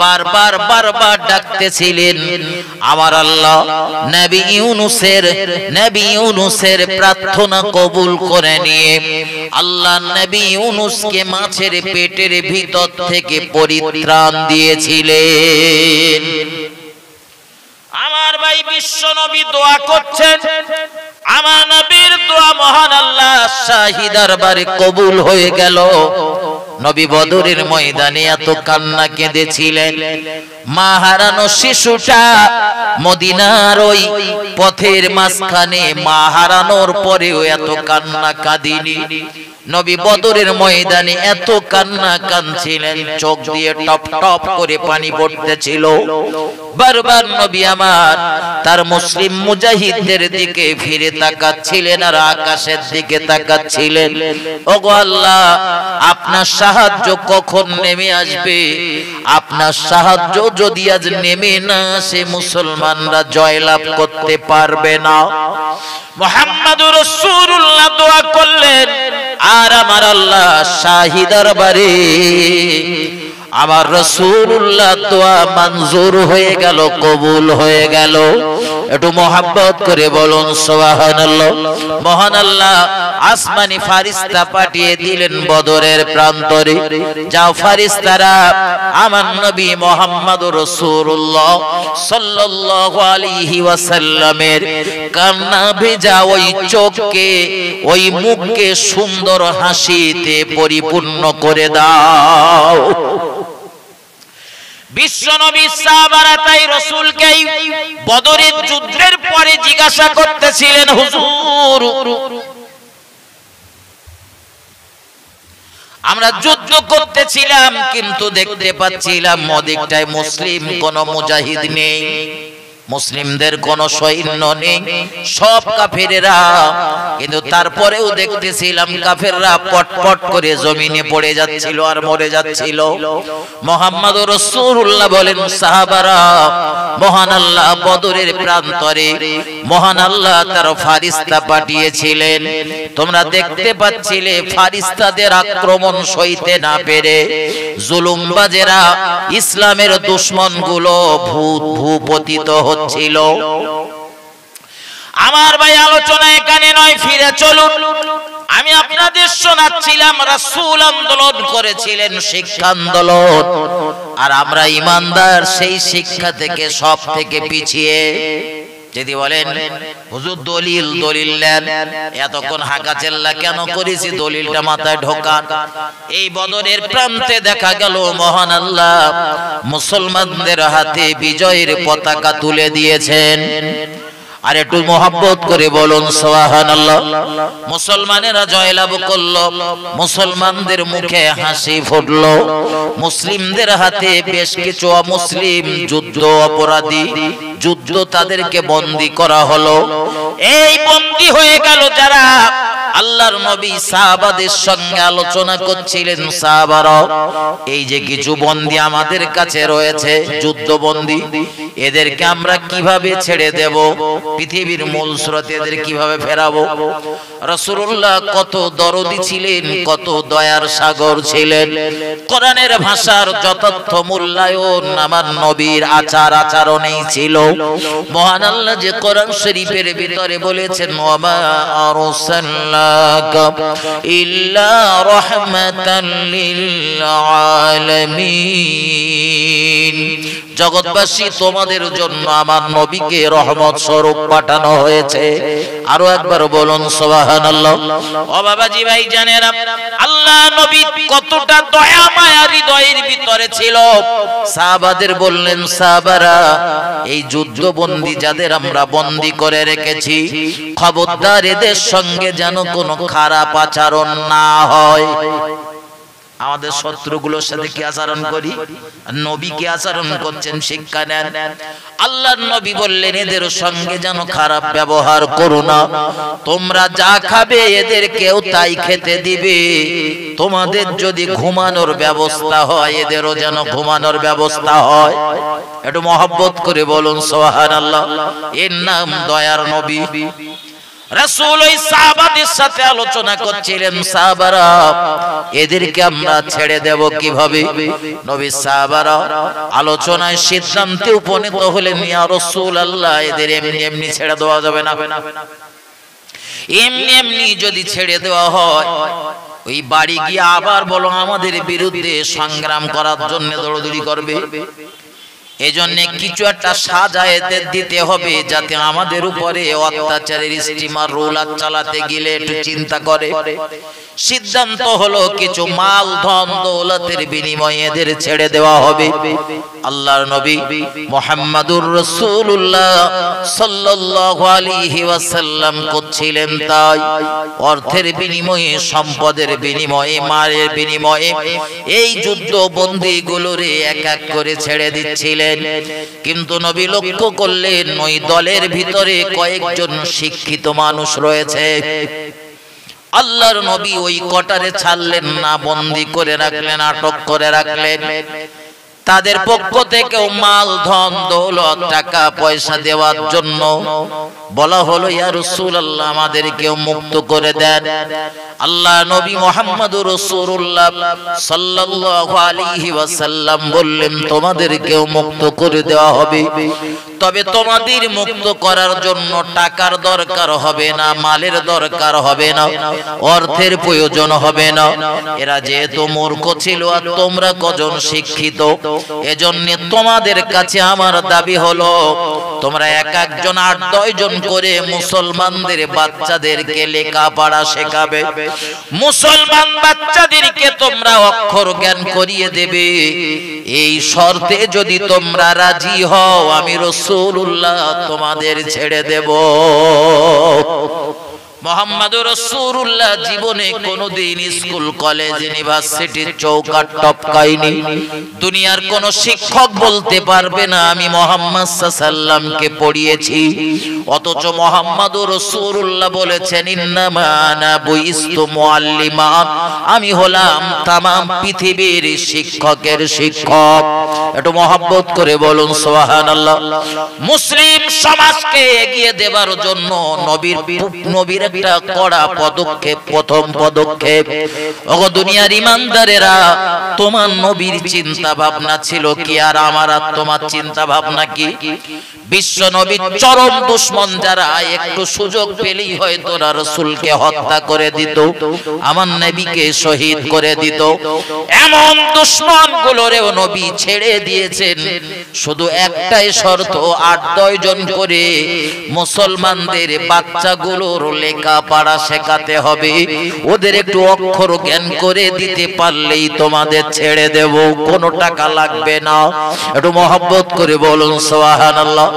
বারবার বারবার ডাকতেছিলেন। আমার আল্লাহ নবী ইউনূসের প্রার্থনা কবুল করে নিয়ে আল্লাহ নবী ইউনূসকে মাছের পেটের ভিতর থেকে পরিত্রাণ দিয়েছিলেন। আমার ভাই বিশ্ব নবী দোয়া করছেন, আমার নবীর দোয়া মহান আল্লাহ শাহী দরবারে কবুল হয়ে গেল। নবী বদরের ময়দানে এত কান্না কেঁদেছিলেন, মা হারানো শিশুটা মদিনার ওই পথের মাঝখানে মা হারানোর পরেও এত কান্না কাঁদিনি। নবী বদরের ময়দানে এত কান্না কাঁদছিলেন, চোখ দিয়ে টপ টপ করে পানি পড়তেছিল। বারবার নবী আমার তার মুসলিম মুজাহিদদের দিকে ফিরে তাকাচ্ছিলেন আর আকাশের দিকে তাকাচ্ছিলেন। ওগো আল্লাহ, আপনার সাহায্য কখন নেমে আসবে? আপনার সাহায্য যদি আজ নেমে না আসে, মুসলমানরা জয়লাভ করতে পারবে না। মুহাম্মদুর রাসূলুল্লাহ দোয়া করলেন, আর আমার আল্লাহ শাহী দরবারে আমার রাসূলুল্লাহ দোয়া মঞ্জুর হয়ে গেল, কবুল হয়ে গেল। একটু মোহাব্বত করে বলুন সুবহানাল্লাহ। মহান আল্লাহ আসমানি ফারিস্তা পাঠিয়ে দিলেন বদরের প্রান্তরে। যাও ফারিস্তারা আমার নবী মুহাম্মদুর রাসূলুল্লাহ সাল্লাল্লাহু আলাইহি ওয়াসাল্লামের কান্না ভেজা ওই চোখকে, ওই মুখকে সুন্দর হাসিতে পরিপূর্ণ করে দাও। বিশ্ব নবী সাহাবারা তাই রাসূলকে বদরের যুদ্ধের পরে জিজ্ঞাসা করতেছিলেন, হুজুর আমরা যুদ্ধ করতেছিলাম কিন্তু দেখতে পাচ্ছিলাম ওদিকটায় মুসলিম কোন মুজাহিদ নেই, মুসলিমদের কোন সৈন্য নেই, সব কাফেররা। কিন্তু তারপরেও দেখতেছিলাম কাফেররা পটপট করে জমিনে পড়ে যাচ্ছিল আর মরে যাচ্ছিল। মুহাম্মদুর রাসূলুল্লাহ বলেন, সাহাবারা মহান আল্লাহ বদরের প্রান্তরে মহান আল্লাহ তার ফারিস্তা পাঠিয়েছিলেন, তোমরা দেখতে পাচ্ছিলে ফারিস্তাদের আক্রমণ সইতে না পেরে জুলুমবাজেরা, ইসলামের দুশমনগুলো ভূপতিত ছিল। আমার ভাই আলোচনা এখানে নয়, ফিরে চলুন। আমি আপনাদের শোনাচ্ছিলাম রাসূল আন্দোলন করেছিলেন, শিক্ষা আন্দোলন, আর আমরা ইমানদার সেই শিক্ষা থেকে সব থেকে পিছিয়ে। যদি বলেন হুজুর দলিল নেন, এতক্ষণ হাঁকা চেল্লা কেন করেছি, দলিলটা মাথায় ঢোকান। এই বদরের প্রান্তে দেখা গেল মহান আল্লাহ মুসলমানদের হাতে বিজয়ের পতাকা তুলে দিয়েছেন। আর একটু মোহাব্বত করে বলুন সুবহানাল্লাহ। মুসলমানেরা জয়লাভ করলো, মুসলমানদের মুখে হাসি ফুটলো। মুসলিমদের হাতে বেশ কিছু অমুসলিম যুদ্ধ অপরাধী, যুদ্ধ তাদেরকে বন্দী করা হলো। এই বন্দী হয়ে গেল যারা, আল্লাহর নবী সাহাবাদের সঙ্গে আলোচনা করছিলেন, সাহাবারা এই যে কিছু বন্দী আমাদের কাছে রয়েছে, যুদ্ধ বন্দী, এদেরকে আমরা কিভাবে ছেড়ে দেব? পৃথিবীর মূল স্রোতে এদের কিভাবে ফেরাবো? রাসূলুল্লাহ কত দরদি ছিলেন, কত দয়ার সাগর ছিলেন। কোরআনের ভাষার যথার্থ মূল্যায়ন আমার নবীর আচার আচরণেই ছিল। মহান আল্লাহ যে কোরআন শরীফের ভিতরে বলেছেন, ওয়ামা আরসালনাকা ইল্লা রাহমাতাল লিল আলামিন, জগৎবাসী তোমাদের জন্য আমার নবীকে রহমত স্বরূপ পাঠানো হয়েছে। আরো একবার বলুন সুবহানাল্লাহ। ও বাবাজি ভাই জানেরা, আল্লাহ নবী কতটা দয়া মায়া হৃদয়ের ভিতরে ছিল। সাহাবাদের বললেন, সাহাবারা এই যুদ্ধবন্দী যাদের আমরা বন্দী করে রেখেছি, খবরদার এদের সঙ্গে যেন কোনো খারাপ আচরণ না হয়। আমাদের শত্রুগুলোর সাথে কি আচরণ করি, নবী কি আচরণ করছেন শিক্ষা নেন। আল্লাহর নবী বললেন, এদের সঙ্গে যেন খারাপ ব্যবহার করো না। তোমরা যা খাবে এদেরকেও তাই খেতে দিবে। তোমাদের যদি ঘুমানোর ব্যবস্থা হয়, এদেরও যেন ঘুমানোর ব্যবস্থা হয়। একটু মহব্বত করে বলুন সুবহানাল্লাহ। এর নাম দয়ার নবী। রাসূল ওই সাহাবাদের সাথে আলোচনা করছিলেন, সাহাবারা এদেরকে আমরা ছেড়ে দেব কিভাবে? নবী সাহাবারা আলোচনায় সিদ্ধান্তে উপনীত হলেন, ইয়া রাসূলুল্লাহ এদের এমনি এমনি ছেড়ে দেওয়া যাবে না। এমনি এমনি যদি ছেড়ে দেওয়া হয়, ওই বাড়ি গিয়ে আবার বলো আমাদের বিরুদ্ধে সংগ্রাম করার জন্য দৌড়দৌড়ি করবে। এজন্য কিছু একটা সাজায় দিতে হবে, যাতে আমাদের উপরে অত্যাচারের স্টিমার রোলার চালাতে গেলে একটু চিন্তা করে। সিদ্ধান্ত হলো কিছু মাল ধন দৌলতের বিনিময়ে এদের ছেড়ে দেওয়া হবে। আল্লাহর নবী মুহাম্মাদুর রাসূলুল্লাহ সাল্লাল্লাহু আলাইহি ওয়াসাল্লাম করছিলেন তাই। অর্থের বিনিময়ে, সম্পদের বিনিময়ে, মালের বিনিময়ে এই যুদ্ধ বন্দীগুলোরে এক এক করে ছেড়ে দিচ্ছিলেন। কিন্তু নবী লক্ষ্য করলেন ওই দলের ভিতরে কয়েকজন শিক্ষিত মানুষ রয়েছে। আল্লাহর নবী ওই কটারে ছাড়লেন না, বন্দী করে রাখলেন, আটক করে রাখলেন। তাদের পক্ষ থেকেও মাল ধন দৌলত টাকা পয়সা দেওয়ার জন্য বলা হলো, ইয়া রাসূলুল্লাহ আমাদেরকেও মুক্ত করে দেন। আল্লাহ নবী মুহাম্মদুর রাসূলুল্লাহ সাল্লাল্লাহু আলাইহি ওয়াসাল্লাম বললেন, তোমাদেরকেও মুক্ত করে দেওয়া হবে, তবে তোমাদের মুক্ত করার জন্য টাকার দরকার হবে না, মালের দরকার হবে না, অর্থের প্রয়োজন হবে না। এরা যেহেতু মূর্খ ছিল আর তোমরা কজন শিক্ষিত, এজন্য তোমাদের কাছে আমার দাবি হলো, তোমরা এক একজন ৮-১০ জন করে মুসলমানদের বাচ্চাদেরকে লেখাপড়া শেখাবে। মুসলমান বাচ্চাদেরকে তোমরা অক্ষর জ্ঞান করিয়ে দেবে। এই শর্তে যদি তোমরা রাজি হও, আমি রাসূলুল্লাহ তোমাদের ছেড়ে দেব। মুহাম্মাদুর রাসূলুল্লাহ জীবনে কোনোদিন স্কুল কলেজ ইউনিভার্সিটির চৌকাঠ টপকায়নি। দুনিয়ার কোন শিক্ষক বলতে পারবে না আমি মুহাম্মদ সাল্লাল্লাহু আলাইহি ওয়াসাল্লামকে পড়িয়েছি। অথচ মুহাম্মাদুর রাসূলুল্লাহ বলেছেন, ইন্নামা আনা বুইস্তু মুআল্লিমান, আমি হলাম तमाम পৃথিবীর শিক্ষকের শিক্ষক। একটু মহব্বত করে বলুন সুবহানাল্লাহ। মুসলিম সমাজকে এগিয়ে দেবার জন্য নবীর একটা কড়া পদক্ষেপ, প্রথম পদক্ষেপ। ওগো দুনিয়ার ইমানদারেরা, তোমার নবীর চিন্তা ভাবনা ছিল কি আর আমার আর তোমার চিন্তা ভাবনা কি? বিশ্ব নবীর চরম দুশমন যারা একটু সুযোগ পেলেই হয়তো রাসূলকে হত্যা করে দিত, আমার নবীকে শহীদ করে দিত। এমন দুশমন গুলোরেও নবী ছেড়ে দিয়েছেন। শুধু একটাই শর্ত, ৮-১০ জন করে মুসলমানদের বাচ্চাগুলোর লেখাপড়া শেখাতে হবে। ওদের একটু অক্ষর জ্ঞান করে দিতে পারলেই তোমাদের ছেড়ে দেব, কোনো টাকা লাগবে না। একটু মহব্বত করে বলুন সুবহানাল্লাহ।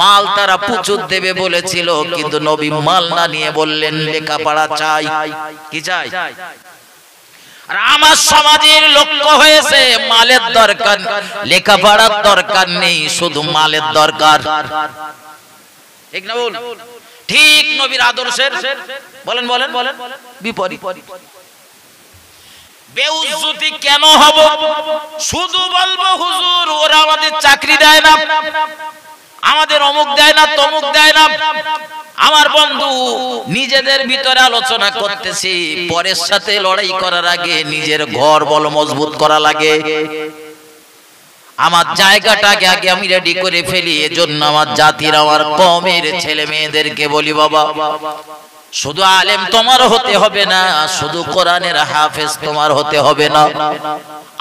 মাল তারা প্রচুর দেবে বলেছিল, কিন্তু নবী মাল না নিয়ে বললেন লেখাপড়া চাই। কি চাই? আর আমার সমাজের লক্ষ্য হয়েছে মালের দরকার, লেখাপড়ার দরকার নেই, শুধু মালের দরকার। ঠিক না বল? ঠিক নবীর আদর্শের বলেন বলেন বলেন বিপরীত। বেউজ্জতি কেন হব? শুধু বলবো হুজুর ওরা আমাদের চাকরি দেয় না, আমাদের অমুক দেয় না, তমুক দেয় না। আমার বন্ধু নিজেদের ভিতরে আলোচনা করতেছি, পরের সাথে লড়াই করার আগে নিজের ঘর বল মজবুত করা লাগে। আমার জায়গাটাকে আগে আমি রেডি করে ফেলি। এজন্য আমার জাতির, আমার কওমের ছেলে মেয়েদেরকে বলি, বাবা শুধু আলেম তোমার হতে হবে না, শুধু কোরআনের হাফেজ তোমার হতে হবে না।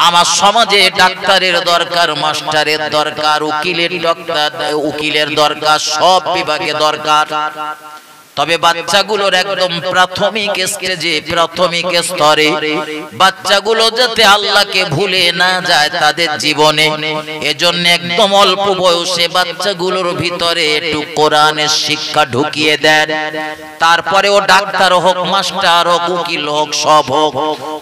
আমার সমাজে ডাক্তারের দরকার, মাস্টারের দরকার, উকিলের দরকার, সব বিভাগে দরকার। তবে বাচ্চাগুলোর একদম প্রাথমিক স্টেজে, প্রাথমিক স্তরে বাচ্চাগুলো যাতে আল্লাহকে ভুলে না যায় তাদের জীবনে, এজন্য একদম অল্প বয়সে বাচ্চাগুলোর ভিতরে একটু কোরআনের শিক্ষা ঢুকিয়ে দেন। তারপরে ও ডাক্তার হোক, মাস্টার হোক, উকিল হোক, সব হোক,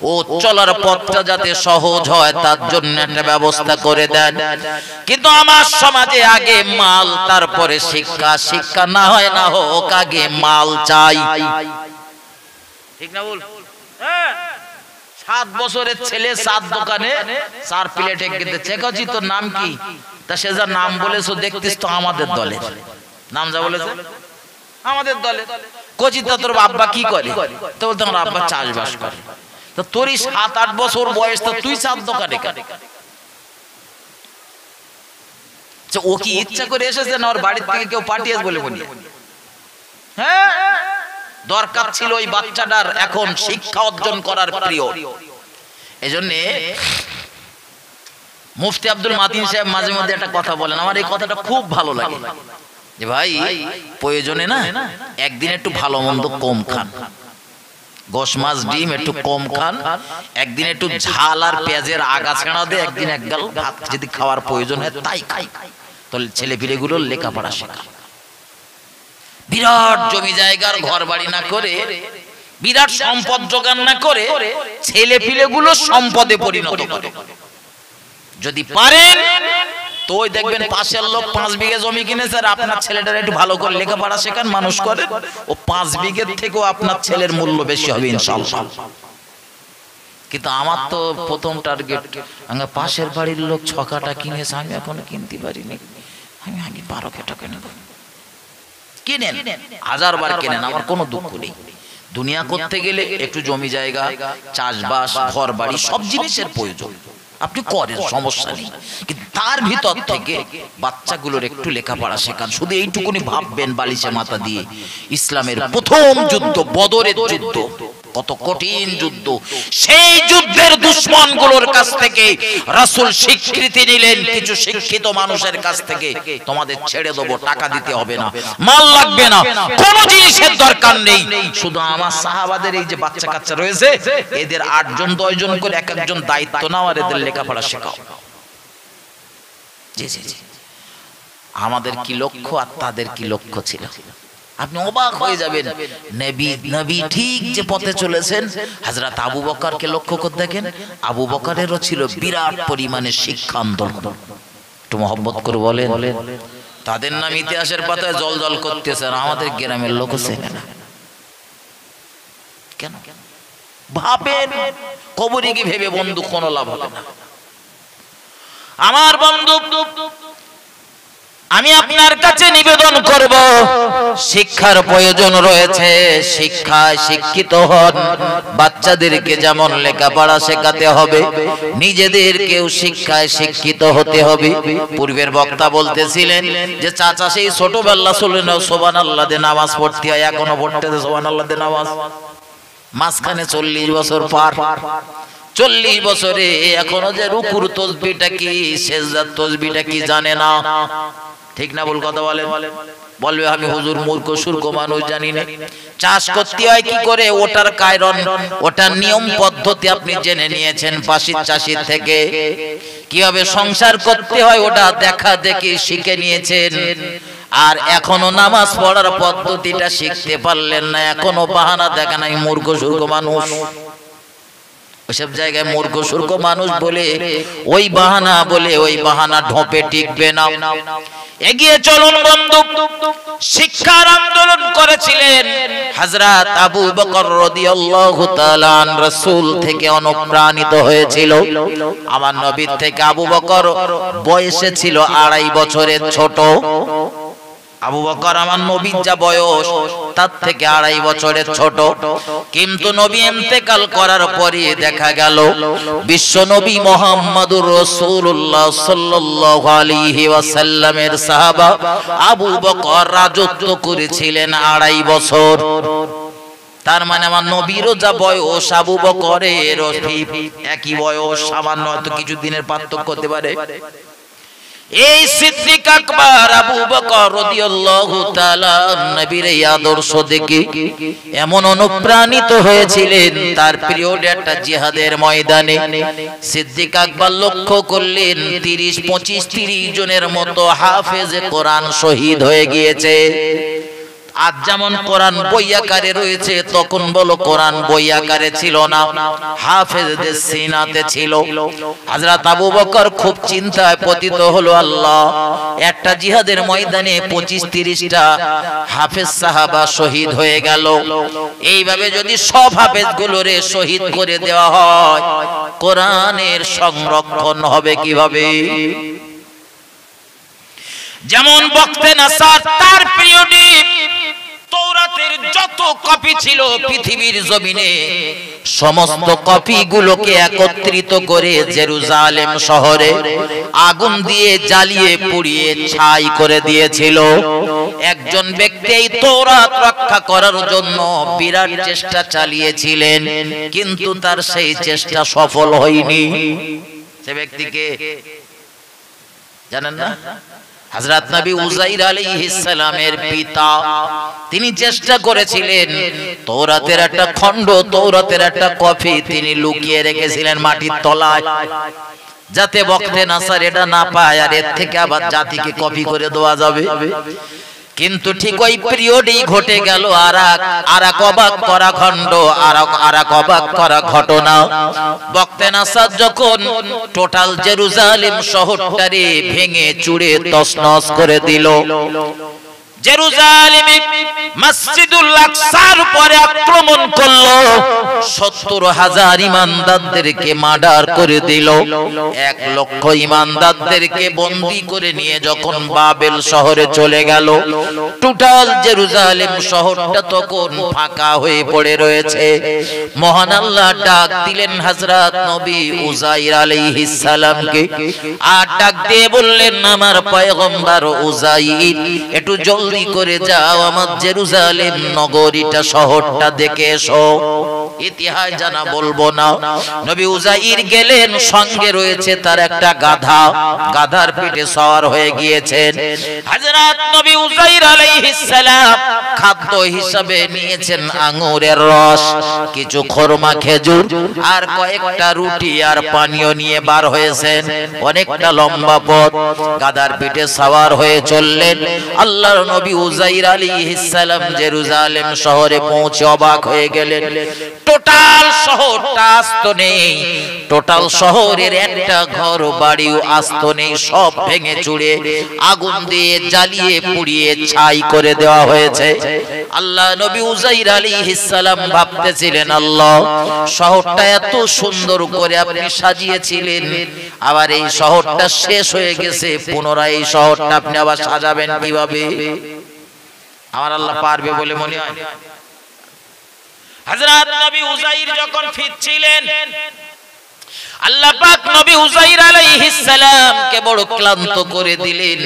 ও চলার পথটা যাতে সহজ হয় তার জন্য একটা ব্যবস্থা করে দেন। কিন্তু আমার সমাজে আগে মাল, তারপরে শিক্ষা। শিক্ষা না হয় না হোক, আগে মাল চাই। ঠিক না বল? 7 বছরের ছেলে 7 দোকানে 4 প্লেট কিনতেছে। কাছি তোর নাম কি? তা সে যা নাম বলেছো দেখতিস তো আমাদের দলের নাম, যা বলেছে আমাদের দলে। কচি তা তোর আব্বা কি করে? তো বলতো আমার আব্বা চাষবাস করে। তো তোরই 7-8 বছর বয়স, তো তুই চার দোকানে কেন? ও কি ইচ্ছা করে এসেছে না ওর বাড়ি থেকে কেউ পাঠিয়েছে বলে বলি? হ্যাঁ, দরকার ছিল ওই বাচ্চাটার এখন শিক্ষা অর্জন করার প্রিয়। এজন্য মুফতি আব্দুল মাতিন সাহেব মাঝে মধ্যে একটা কথা বলেন, আমার এই কথাটা খুব ভালো লাগে, যে ভাই প্রয়োজনে না একদিন একটু ভালো মন্দ কম খান, গোশ মাছ ডিম একটু কম খান, একদিন একটু ঝাল আর পেঁয়াজের আগা ছেড়া দিয়ে একদিন এক গাল ভাত যদি খাওয়ার প্রয়োজন হয় তাই খাই। তাহলে ছেলে পিলেগুলোর লেখাপড়া শেখা। বিরাট জমি জায়গার ঘর বাড়ি না করে, বিরাট সম্পদ জোগাড় না করে ছেলে পিলেগুলো সম্পদে পরিণত করে। যদি পারেন তো ওই দেখবেন পাশের লোক 5 বিঘা জমি কিনেছে, আর আপনার ছেলেটার একটু ভালো করে লেখাপড়া শেখান, মানুষ করেন, ও 5 বিঘের থেকেও আপনার ছেলের মূল্য বেশি হবে ইনশাআল্লাহ। কিন্তু আমার তো প্রথম টার্গেট, আমার পাশের বাড়ির লোক 6 কাঠা কিনেছে, আমি এখনো কিনতে পারিনি, আমি 12 কাঠা কিনে দেব। কিনেন, 1000 বার কিনেন, আমার কোনো দুঃখ নেই। দুনিয়া করতে গেলে একটু জমি জায়গা, চাষবাস, ঘর বাড়ি সব জিনিসের প্রয়োজন, আপনি করেন, সমস্যা নেই। কিন্তু তার ভিতর থেকে বাচ্চাগুলোর একটু লেখাপড়া শেখান। শুধু এইটুকুনি ভাববেন, বালিশে মাথা দিয়ে ইসলামের প্রথম যুদ্ধ বদরের যুদ্ধ, কত কঠিন যুদ্ধ, সেই যুদ্ধের দুশমনগুলোর কাছ থেকে রাসূল স্বীকৃতি নিলেন, কিছু শিক্ষিত মানুষের কাছ থেকে তোমাদের ছেড়ে দেবো, টাকা দিতে হবে না, মাল লাগবে না, কোনো জিনিসের দরকার নেই, শুধু আমার সাহাবাদের এই যে বাচ্চা কাচ্চা রয়েছে এদের 8 জন 10 জন করে এক একজন দায়িত্ব নাও আর এদের লেখাপড়া শেখাও। জি জি জি, আমাদের কি লক্ষ্য আর তাদের কি লক্ষ্য ছিল, আপনি অবাক হয়ে যাবেন। নবী ঠিক যে পথে চলেছেন, হযরত আবু বকরকে লক্ষ্য করে দেখেন, আবু বকরেরও ছিল বিরাট পরিমাণে শিক্ষা আন্দোলন। একটু মহব্বত করে বলেন, তাদের নাম ইতিহাসের পাতায় জলজল করতেছে, আর আমাদের গ্রামের লোক চেনে না কেন? ভাবেন কবরে কি ভেবে বন্ধু কোনো লাভ হবে না। আমার বন্ধু, আমি আপনার কাছে নিবেদন করব, শিক্ষার প্রয়োজন রয়েছে, শিক্ষায় শিক্ষিত হন। বাচ্চাদেরকে যেমন লেখাপড়া শেখাতে হবে, নিজেদেরকেও শিক্ষায় শিক্ষিত হতে হবে। পূর্বের বক্তা বলতেছিলেন যে চাচা সেই ছোটবেলা চলে না সুবহানাল্লাহ দিয়ে নামাজ পড়তে হয়, এখনো পড়তে সুবহানাল্লাহ দিয়ে নামাজ, মাঝখানে 40 বছর পার, 40 বছরে এখনো যে রুকুর তাসবিহটা কি, সেজদার তাসবিহটা কি জানে না, ঠিক না? ভুল কথা বলে, বলবে আমি হুজুর মূর্খ সূর্খ মানুষ, জানি না। চাষ করতে হয় কি করে, ওটার কারণ, ওটার নিয়ম পদ্ধতি আপনি জেনে নিয়েছেন পাশির চাষির থেকে। কিভাবে সংসার করতে হয় ওটা দেখা দেখি শিখে নিয়েছেন, আর এখনো নামাজ পড়ার পদ্ধতিটা শিখতে পারলেন না, এখনো বাহানা দেখেন আমি মূর্খ সূর্খ মানুষ। ওইসব জায়গায় মূর্খ সূর্খ মানুষ বলে ওই বাহানা বলে, ওই বাহানা ঢোপে টিকবে না। এগিয়ে চলুন বন্ধু। শিক্ষার আন্দোলন করেছিলেন হযরত আবু বকর রাদিয়াল্লাহু তাআলা আন, রাসূল থেকে অনুপ্রাণিত হয়েছিল। আমার নবীর থেকে আবু বকর বয়সে ছিল 2.5 বছরের ছোট। আবু বকর আমার নবীর যা বয়স তার থেকে 2.5 বছরের ছোট। কিন্তু নবী ইন্তেকাল করার পরে দেখা গেল বিশ্ব নবী মুহাম্মদুর রাসূলুল্লাহ সাল্লাল্লাহু আলাইহি ওয়াসাল্লামের সাহাবা আবু বকর রাজত্ব করেছিলেন 2.5 বছর। তার মানে আমার নবীরও যা বয়স আবু বকরের একই বয়স, সামান্য হয়তো কিছু দিনের পার্থক্য হতে পারে। এই সিদ্দিক আকবর আবু বকর রাদিয়াল্লাহু তাআলা নবীর এই আদর্শ দেখে এমন অনুপ্রাণিত হয়েছিলেন, তার পিরিয়ডে একটা জিহাদের ময়দানে সিদ্দিক আকবর লক্ষ্য করলেন 30-25-30 জনের মতো হাফেজে কোরআন শহীদ হয়ে গিয়েছে। আজ যেমন কোরআন বই আকারে রয়েছে, তখন বলো কোরআন বই আকারে ছিল না, হাফেজদের সিনাতে ছিল। হযরত আবু বকর খুব চিন্তায় পতিত হলো, আল্লাহ, একটা জিহাদের ময়দানে 25-30টা হাফেজ সাহাবা শহীদ হয়ে গেল, এইভাবে যদি সব হাফেজগুলোরে শহীদ করে দেওয়া হয় কোরআনের সংরক্ষণ হবে কিভাবে? যেমন বক্তে নাসার তার পিরিয়ডে তৌরাতের যত কপি ছিল পৃথিবীর জমিনে সমস্ত কপিগুলোকে একত্রিত করে জেরুজালেম শহরে আগুন দিয়ে জ্বালিয়ে পুড়িয়ে ছাই করে দিয়েছিল। একজন ব্যক্তি এই তৌরাত রক্ষা করার জন্য বিরাট চেষ্টা চালিয়েছিলেন, কিন্তু তার সেই চেষ্টা সফল হয়নি। সে ব্যক্তিকে জানেন না? হযরত নবী উযাইর আলাইহিস সালামের পিতা। তিনি চেষ্টা করেছিলেন তৌরাতের একটা খণ্ড, তৌরাতের একটা কপি তিনি লুকিয়ে রেখেছিলেন মাটির তলায়, যাতে বক্তে নাসার এটা না পায় আর এর থেকে আবার জাতিকে কপি করে দেওয়া যাবে। কিন্তু ঠিক ওই পিরিয়ডেই ঘটে গেল আর এক অবাক করা খণ্ড, আর এক অবাক করা ঘটনা। বক্তে নাসার যখন টোটাল জেরুজালেম শহরটারে ভেঙে চুরে তছনছ করে দিল, জেরুজালেমে মসজিদুল আকসার উপরে আক্রমণ করলো, ৭০,০০০ ঈমানদারদেরকে মার্ডার করে দিল। ১,০০,০০০ ঈমানদারদেরকে বন্দী করে নিয়ে যখন বাবেল শহরে চলে গেল, টোটাল জেরুজালেম শহরটা তখন ফাঁকা হয়ে পড়ে রয়েছে। মহান আল্লাহ ডাক দিলেন হযরত নবী উযাইর আলাইহিস সালামকে, আর ডাক দিয়ে বললেন, আমার পয়গম্বর উযাইর, একটু জলদি করে যাও, আমার জেরুজালেম নগরীটা শহরটা দেখে এসো। ইতিহাস জানা বলবো না। নবী উযাইর গেলেন, সঙ্গে রয়েছে তার একটা গাধা, গাধার পিঠে সওয়ার হয়ে গিয়েছেন। হযরত নবী উযাইর আলাইহিস সালাম খাদ্য হিসাবে নিয়েছেন আঙ্গুরের রস, কিছু খরমা খেজুর আর কয়েকটা রুটি আর পানীয় নিয়ে বার হয়েছেন। অনেকটা লম্বা পথ গাধার পিঠে সওয়ার হয়ে চললেন। আল্লাহর নবী উযাইর আলাইহিস সালাম জেরুজালেম শহরে পৌঁছে অবাক হয়ে গেলেন। টোটাল শহরটা আস্ত নেই, টোটাল শহরের একটা ঘর বাড়িও আস্ত নেই, সব ভেঙে চুরে আগুন দিয়ে জ্বালিয়ে পুড়িয়ে ছাই করে দেওয়া হয়েছে। আল্লাহ নবী উযাইর আলাইহিস সালাম ভাবতেছিলেন, আল্লাহ, শহরটা এত সুন্দর করে আপনি সাজিয়েছিলেন, আবার এই শহরটা শেষ হয়ে গেছে, পুনরায় এই শহরটা আপনি আবার সাজাবেন কিভাবে? আমার আল্লাহ পারবে বলে মনে হয়? হযরত নবী উযাইর যখন ফিরছিলেন, আল্লাহ পাক নবী উযাইর আলাইহিস সালামকে বড় ক্লান্ত করে দিলেন।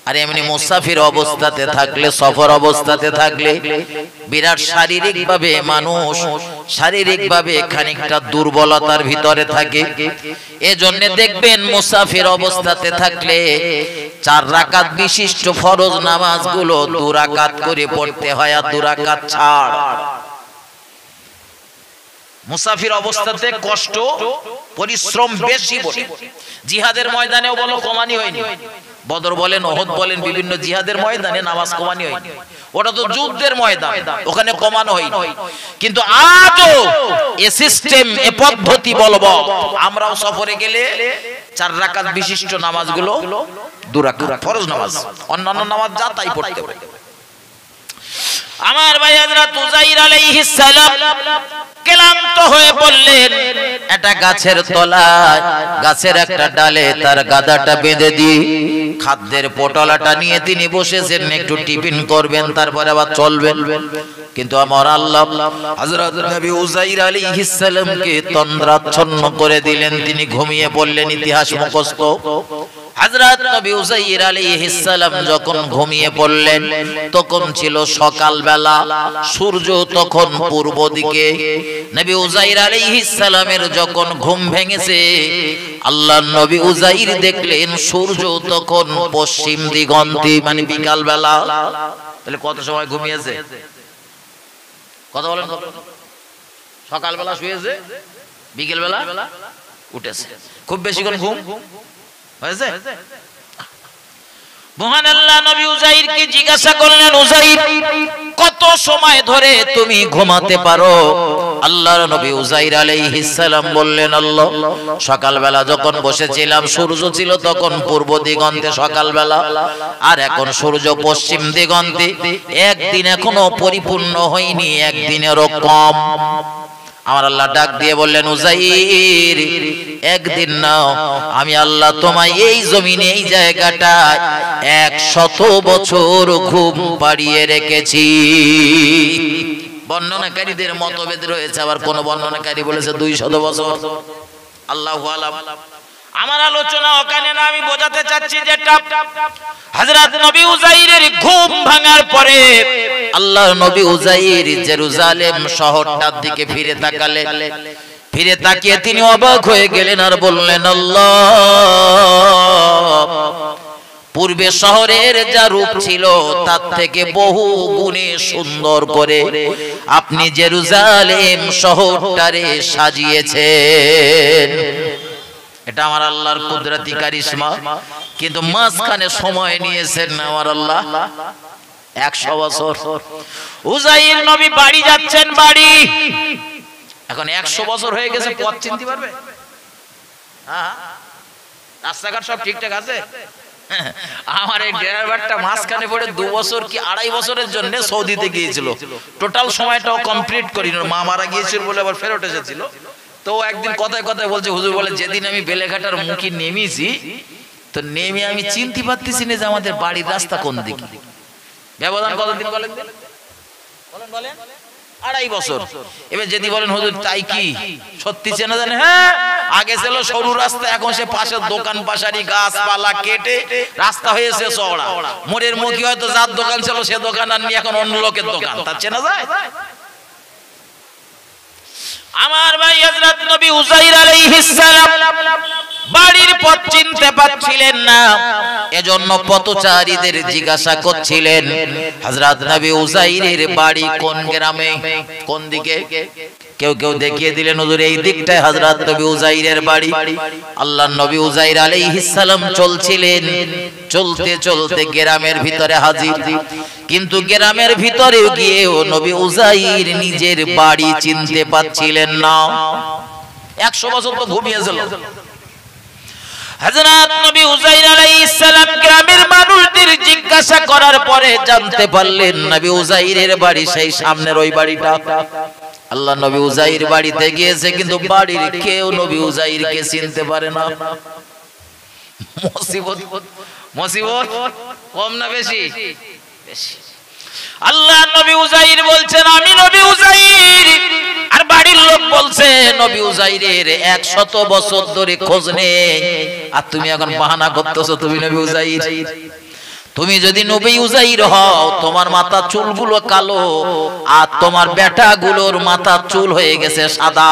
আর এমনি মুসাফির অবস্থাতে থাকলে, সফর অবস্থাতে থাকলে বিরাট শারীরিকভাবে মানুষ শারীরিকভাবে খানিকটা দুর্বলতার ভিতরে থাকে। এজন্য দেখবেন মুসাফির অবস্থাতে থাকলে ৪ রাকাত বিশিষ্ট ফরজ নামাজগুলো ২ রাকাত করে পড়তে হয়, আর ২ রাকাত ছাড়। মুসাফির অবস্থাতে কষ্ট পরিশ্রম বেশি বলে জিহাদের ময়দানেও বলো কমানি হয়নি। বদর বলেন, ওহদ বলেন, বিভিন্ন জিহাদের ময়দানে নামাজ কমানি হয়নি। ওটা তো যুদ্ধের ময়দান, ওখানে কমানো হয়নি। কিন্তু আজও এ সিস্টেম, এ পদ্ধতি বলবো, আমরাও সফরে গেলে ৪ রাকাত বিশিষ্ট নামাজগুলো ২ রাকাত ফরজ নামাজ, অন্যান্য নামাজ যা তাই পড়তে হবে। আমার ভাই হযরত উযাইর আলাইহিস সালাম ক্লান্ত হয়ে বললেন, একটা গাছের তলায়, গাছের একটা ডালে তার গাদাটা বেঁধে দিয়ে খাদ্যের পটলাটা নিয়ে তিনি বসেছেন, একটু টিফিন করবেন, তারপরে আবার চলবেন। কিন্তু আমার আল্লাহ হযরত নবী উযাইর আলাইহিস সালামকে তন্দ্রাচ্ছন্ন করে দিলেন, তিনি ঘুমিয়ে পড়লেন। ইতিহাস মুখস্থ। হযরত নবী উযাইর আলাইহিস সালাম যখন ঘুমিয়ে পড়লেন, তখন ছিল সকালবেলা, সূর্য তখন পূর্ব দিকে। নবী উযাইর আলাইহিস সালামের যখন ঘুম ভেঙেছে, আল্লাহর নবী উযাইর দেখলেন সূর্য তখন পশ্চিম দিগন্তে, মানে বিকালবেলা। তাহলে কত সময় ঘুমিয়েছে? কথা বলেন। সকালবেলা শুয়েছে, বিকেলবেলা উঠেছে। খুব বেশিক্ষণ ঘুম হয়েছে? মহান আল্লাহ নবী উযাইরকে জিজ্ঞাসা করলেন, উযাইর, কত সময় ধরে তুমি ঘুমাতে পারো? আল্লাহর নবী উযাইর আলাইহিস সালাম বললেন, আল্লাহ, সকালবেলা যখন বসেছিলাম সূর্য ছিল তখন পূর্ব দিগন্তে সকালবেলা, আর এখন সূর্য পশ্চিম দিগন্তে। একদিন এখনো পরিপূর্ণ হয়নি, একদিনেরও কম। আমার আল্লাহ ডাক দিয়ে বললেন, উযাইর একদিন নাও, আমি আল্লাহ তোমায় এই জমিনে এই জায়গাটায় 100 বছর ঘুম পাড়িয়ে রেখেছি। বর্ণনাকারীদের মতভেদ রয়েছে, আবার কোন বর্ণনাকারী বলেছে 200 বছর। আল্লাহু আলাম। আমার আলোচনা ওখানে না, আমি বোঝাতে চাচ্ছি যেটা হযরত নবী উযাইরের ঘুম ভাঙার পরে আল্লাহর নবী উযাইর জেরুজালেম শহরটার দিকে ফিরে তাকালেন। ফিরে তাকিয়ে তিনি অবাক হয়ে গেলেন আর বললেন, আল্লাহ, পূর্বে শহরের যা রূপ ছিল তার থেকে বহু গুণে সুন্দর করে আপনি জেরুজালেম শহরটারে সাজিয়েছেন। এটা আমার আল্লাহর কুদরতি কারিশমা। কিন্তু মাঝখানে সময় নিয়েছেন আমার আল্লাহ 100 বছর। উযাইর নবী বাড়ি যাচ্ছেন, বাড়ি এখন 100 বছর হয়ে গেছে, পথ চিনতে পারবে? হ্যাঁ, রাস্তাঘাট সব ঠিকঠাক আছে? আমার এই ড্রাইভারটা মাঝখানে পড়ে 2 বছর কি 2.5 বছরের জন্য সৌদিতে গিয়েছিল, টোটাল সময়টাও কমপ্লিট করিনি, মা মারা গিয়েছিল বলে আবার ফেরত এসেছিল। তো একদিন কথায় কথায় বলছে, হুজুর বলে যেদিন আমি বেলেঘাটার মুখে নেমেছি, তো নেমে আমি চিনতে পারতেছি না যে আমাদের বাড়ির রাস্তা কোন দিকে। ব্যবধান কতদিন বলেন? বলেন 2.5 বছর। এবার যদি বলেন হুজুর তাই কি সত্যি চেনা জানে? হ্যাঁ, আগে ছিল সরু রাস্তা, এখন সে পাশের দোকান পাশারি গাছপালা কেটে রাস্তা হয়েছে চওড়া। মোড়ের মুখে হয়তো যার দোকান ছিল সে দোকান আর নিয়ে এখন অন্য লোকের দোকান, তা চেনা যায়? আমার ভাই হযরত নবী উযাইর আলাইহিস সালাম বাড়ির পথ চিনতে পারছিলেন না, এজন্য পথচারীদের জিজ্ঞাসা করছিলেন হযরত নবী উযাইরের বাড়ি কোন গ্রামে, কোন দিকে। কেউ কেউ দেখিয়ে দিলেন হুজুর এই দিকটায় হযরত নবী উযাইরের বাড়ি। আল্লাহর নবী উযাইর আলাইহিস সালাম চলছিলেন, চলতে চলতে গ্রামের ভিতরে হাজির। কিন্তু গ্রামের ভিতরে গিয়েও নবী উযাইর নিজের বাড়ি চিনতে পারছিলেন না। 100 বছর তো ঘুমিয়েছিল। হযরত নবী উযাইর আলাইহিস সালাম গ্রামের মানুষদের জিজ্ঞাসা করার পরে জানতে পারলেন নবী উযাইরের বাড়ি সেই সামনের ওই বাড়িটা। আল্লাহ নবী উযাইর বাড়িতে গিয়েছে, কিন্তু বাড়ির কেউ নবী উযাইরকে চিনতে পারে না। মুসিবত কম না বেশি? বেশি। আল্লাহ নবী উযাইর বলছেন আমি নবী উযাইর, আর বাড়ির লোক বলছে নবী উযাইরের 100 বছর ধরে খোঁজ নেই, আর তুমি এখন বাহানা করতেছো তুমি নবী উযাইর। তুমি যদি নবী উযাইর হও, তোমার মাথার চুলগুলো কালো আর তোমার বেটাগুলোর মাথার চুল হয়ে গেছে সাদা।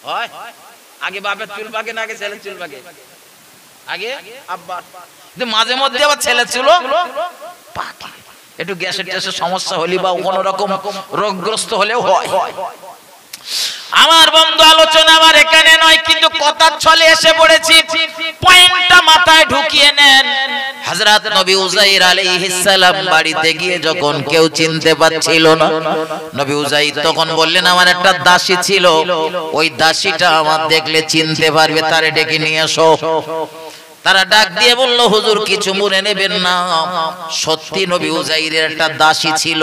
হয় আগে বাপের চুল পাকে না আগে ছেলের চুল পাকে? আগে আব্বা, কিন্তু মাঝে মধ্যে আবার ছেলের চুল পাকে। একটু গ্যাসের ট্যাসের সমস্যা হলে বা কোনো রকম রোগগ্রস্ত হলেও হয়। আমার বন্ধু আলোচনা আমার এখানে নয়, কিন্তু কথার ছলে এসে পড়েছি, পয়েন্টটা মাথায় ঢুকিয়ে নেন। হযরত নবী উযাইর আলাইহিস সালাম বাড়িতে গিয়ে যখন কেউ চিনতে পারছিল না, নবী উযাইর তখন বললেন আমার একটা দাসী ছিল, ওই দাসীটা আমার দেখলে চিনতে পারবে, তারে ডেকে নিয়ে এসো। তারা ডাক দিয়ে বলল হুজুর কিছু মনে নেবেন না, সত্যি নবী উযাইরের একটা দাসী ছিল,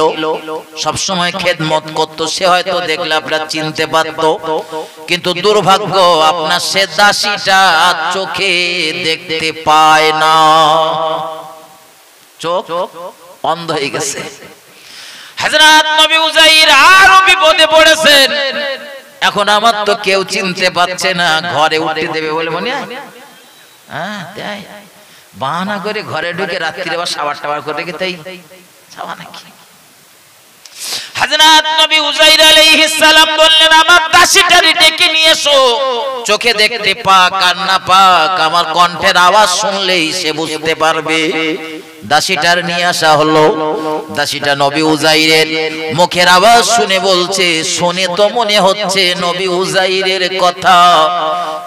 সব সময় খেদমত করত, সে হয়তো দেখলে আপনারা চিনতে পারতো, কিন্তু দুর্ভাগ্য আপনার সে দাসীটা চোখে দেখতে পায় না, চোখ অন্ধ হয়ে গেছে। হযরত নবী উযাইর আরো বিপদে পড়েছেন, এখন আমার তো কেউ চিনতে পারছে না, ঘরে উঠতে দেবে বলে মনে হয়? হ্যাঁ, তাই বাহানা করে ঘরে ঢুকে রাত্রিরে আবার সাবার টাবার করে রেখে তাই যাওয়া নাকি। হযরত নবী উযাইর আলাইহিস সালাম বললেন আমার দাসীটারে ডেকে নিয়ে এসো, চোখে দেখতে পাক আর না পাক আমার কণ্ঠের আওয়াজ শুনলেই সে বুঝতে পারবে। দাসীটার নিয়ে আসা হলো। দাসীটা নবী উযাইরের মুখের আওয়াজ শুনে বলছে, শুনে তো মনে হচ্ছে নবী উযাইরের কথা,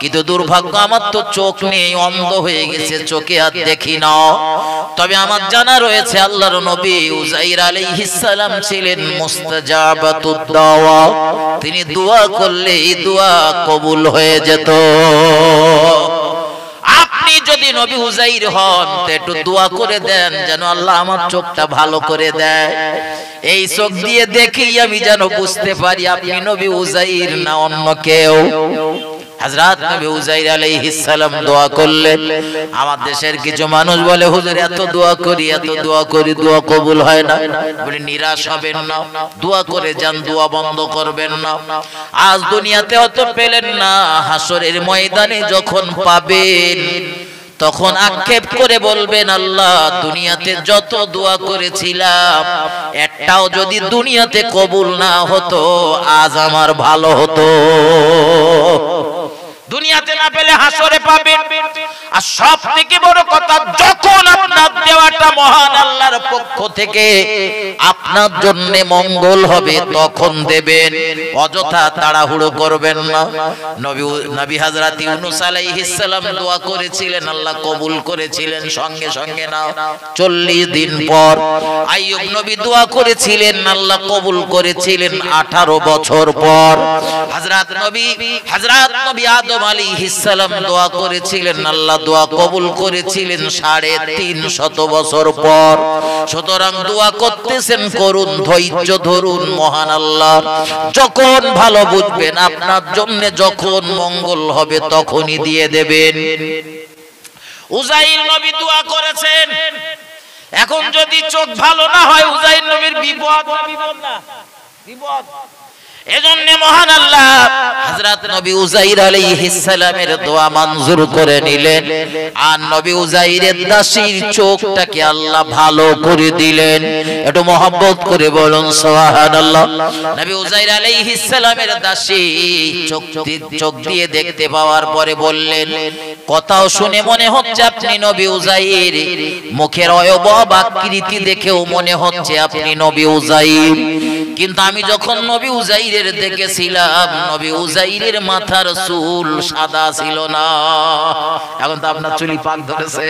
কিন্তু দুর্ভাগ্য আমার তো চোখ নেই, অন্ধ হয়ে গেছে, চোখে আর দেখি না। তবে আমার জানা রয়েছে আল্লাহর নবী উযাইর আলাইহিস সালাম ছিলেন মুস্তাজাবাতুদ দাওয়া, তিনি দোয়া করলে এই দোয়া কবুল হয়ে যেত। আপনি যদি নবী উজাইর হন তো একটু দোয়া করে দেন যেন আল্লাহ আমার চোখটা ভালো করে দেয়, এই চোখ দিয়ে দেখি আমি যেন বুঝতে পারি আপনি নবী উজাইর না অন্য কেউ। হযরত নবী উজাইর আলাইহিস সালাম দোয়া করলেন। আমার দেশের কিছু মানুষ বলে হুজুর এত দোয়া করি দোয়া কবুল হয় না। বলে নিরাশ হবেন না, দোয়া করে যান, দোয়া বন্ধ করবেন না। আজ দুনিয়াতে অত পেলেন না, হাসরের ময়দানে যখন পাবেন তখন আক্ষেপ করে বলবেন আল্লাহ দুনিয়াতে যত দোয়া করেছিলাম একটাও যদি দুনিয়াতে কবুল না হতো আজ আমার ভালো হতো। দুনিয়াতে না পেলে হাসরে পাবেন। আর সব থেকে বড় কথা, যখন আপনার দেওয়াটা মহান আল্লাহর পক্ষ থেকে আপনার জন্য মঙ্গল হবে তখন দেবেন, অযথা তাড়াহুড়ো করবেন না। নবী হযরত ইউনূস আলাইহিস সালাম দোয়া করেছিলেন, আল্লাহ কবুল করেছিলেন সঙ্গে সঙ্গে না। 40 দিন পর আইয়ুব নবী দোয়া করেছিলেন, আল্লাহ কবুল করেছিলেন 18 বছর পর। হযরত নবী আদম আলাইহিস সালাম দোয়া করেছিলেন, আল্লাহ দোয়া কবুল করেছিলেন 350 বছর পর। সুতরাং দোয়া করতেছেন করুন, ধৈর্য ধরুন, মহান আল্লাহ যখন ভালো বুঝবেন আপনার জন্য যখন মঙ্গল হবে তখনই দিয়ে দেবেন। উজাইর নবী দোয়া করেছেন। এখন যদি চোখ ভালো না হয় উজাইর নবীর বিপদ না বিপদ। এজন্য মহান আল্লাহ হযরত নবী উজাইর আলাইহিস সালামের দোয়া মঞ্জুর করে নিলেন। আর নবী উজাইরের দাসীর চোখটাকে আল্লাহ ভালো করে দিলেন। একটু মহব্বত করে বলুন সুবহানাল্লাহ। নবী উজাইর আলাইহিস সালামের দাসী চোখ দিয়ে দেখতে পাওয়ার পরে বললেন, কথাও শুনে মনে হচ্ছে আপনি নবী উজাইর, মুখের অয়বব আকৃতি দেখেও মনে হচ্ছে আপনি নবী উজাইর। কিন্তু আমি যখন নবী উজাইরের দেখেছিলাম নবী উজাইরের মাথার চুল সাদা ছিল না। এখন তো আপনার চুলি পাক ধরেছে,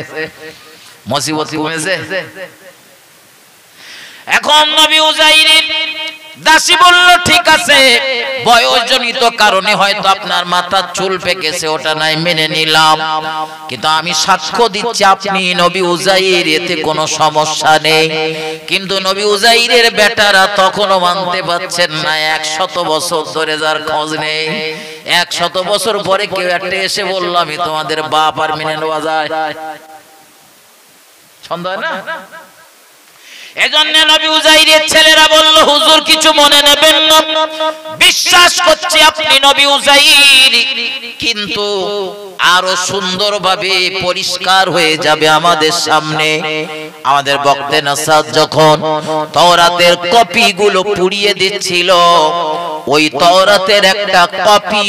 মুসিবত কমেছে। এখন নবী উজাইরের দাসী বলল ঠিক আছে, বয়সজনিত কারণে হয়তো আপনার মাথার চুল পেকেছে, ওটা নাই মেনে নিলাম, কিন্তু আমি সাক্ষ্য দিচ্ছি আপনি নবী উজাইর, এতে কোনো সমস্যা নেই। কিন্তু নবী উজাইরের বেটারা তখনও মানতে পারছেন না। 100 বছর ধরে যার খোঁজ নেই, 100 বছর পরে কেউ একটা এসে বলল আমি তোমাদের বাপ, আর মেনে নেওয়া যায়? সন্দেহ না? এজন্য নবী উজাইরের ছেলেরা বলল হুজুর কিছু মনে নেবেন না, বিশ্বাস করছি আপনি নবী উজাইর, কিন্তু আরো সুন্দরভাবে পরিষ্কার হয়ে যাবে আমাদের সামনে। আমাদের বক্তে নসাদ যখন তাওরাতের কপিগুলো পুড়িয়ে দিচ্ছিল, ওই তাওরাতের একটা কপি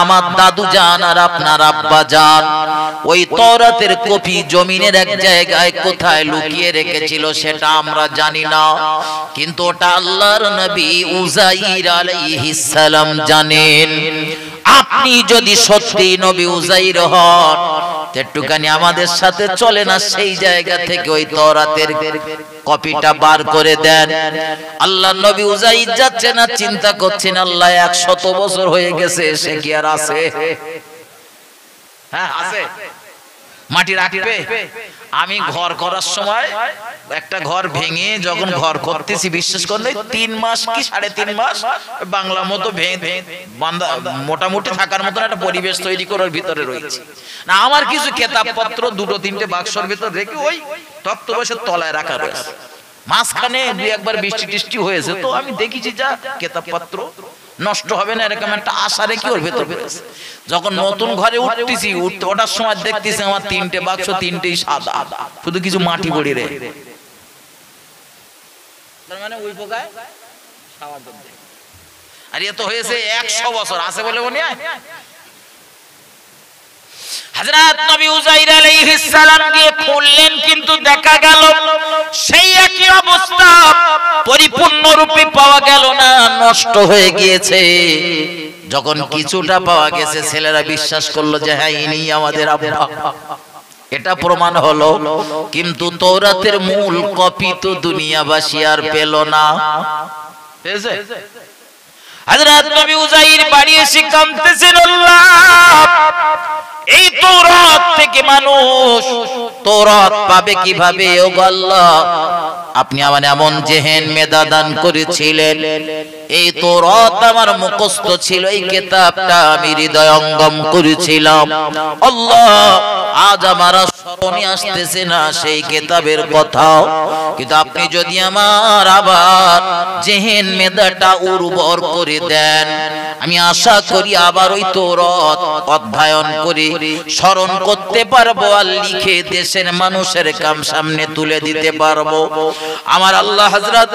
আমার দাদু জান আর আপনার আব্বা জান ওই তাওরাতের কপি জমিনের এক জায়গায় কোথায় লুকিয়ে রেখেছিল সেটা আমরা জানি না, কিন্তু ওটা আল্লাহর নবী উজাইর আলাইহিস সালাম জানেন। আপনি যদি সত্যি নবী উজাইর হন একটুখানি আমাদের সাথে চলে না, সেই জায়গা থেকে ওই তাওরাতের কপিটা বার করে দেন। আল্লাহ নবী উজাইর যাচ্ছে না, চিন্তা করছেন আল্লাহ 100 বছর হয়ে গেছে, সে কি আর আছে? হ্যাঁ আছে, মাটি রাখবে। আমি ঘর করার সময় একটা ঘর ভেঙে যখন ঘর করতেছি, বিশ্বাস করলে 3 মাস কি 3.5 মাস বাংলা মতো ভেঙে মোটামুটি থাকার মতো একটা পরিবেশ তৈরি করার ভিতরে রয়েছে না। আমার কিছু কিতাবপত্র 2-3টে বাক্সর ভিতর রেখে ওই তক্তপোষের তলায় রাখা রয়েছে। মাঝখানে 2-1 বৃষ্টি টিষ্টি হয়েছে, তো আমি দেখেছি যা কিতাবপত্র নষ্ট হবে না এরকম একটা আশা রেখে ওর ভেতর বেরোছে। যখন নতুন ঘরে উঠতেছি, ওঠার সময় দেখতেছি আমার 3টে বাক্স, 3টেই সাদা, শুধু কিছু মাটি পড়ে রে। তার মানে ওই পোকায় খাওয়ার জন্য। আর এ তো হয়েছে 100 বছর আছে বলে মনে হয়। হযরত নবী উজাইর আলাইহিস সালাম গিয়ে খুললেন, কিন্তু দেখা গেল সেই একই অবস্থা পরিপূর্ণ রূপে পাওয়া গেল না, নষ্ট হয়ে গিয়েছে। যখন কিছুটা পাওয়া গেছে ছেলেরা বিশ্বাস করলো যে হ্যাঁ ইনি আমাদের আব্বা, এটা প্রমাণ হলো। কিন্তু তাওরাতের মূল কপি তো দুনিয়াবাসী আর পেল না। হযরত নবী উজাইর বাড়ি এসে কাঁদতেছেন, আল্লাহ এই তাওরাত থেকে মানুষ তৌরাত পাবে কিভাবে? ও আল্লাহ, আপনি আমার এমন জেহেন মেধা দান করেছিলেন, এই তৌরাত আমার মুখস্থ ছিল, এই কিতাবটা আমি হৃদয়ঙ্গম করেছিলাম। আল্লাহ, আজ আমার স্মরণে আসতেছে না সেই কিতাবের কথাও, কিন্তু আপনি যদি আমার আবার জেহেন মেধাটা উর্বর করে দেন, আমি আশা করি আবার ওই তৌরাত অধ্যয়ন করে স্মরণ করতে পারবো আর লিখে দেশের মানুষের কাম সামনে তুলে দিতে পারবো। আমার আল্লাহ হযরত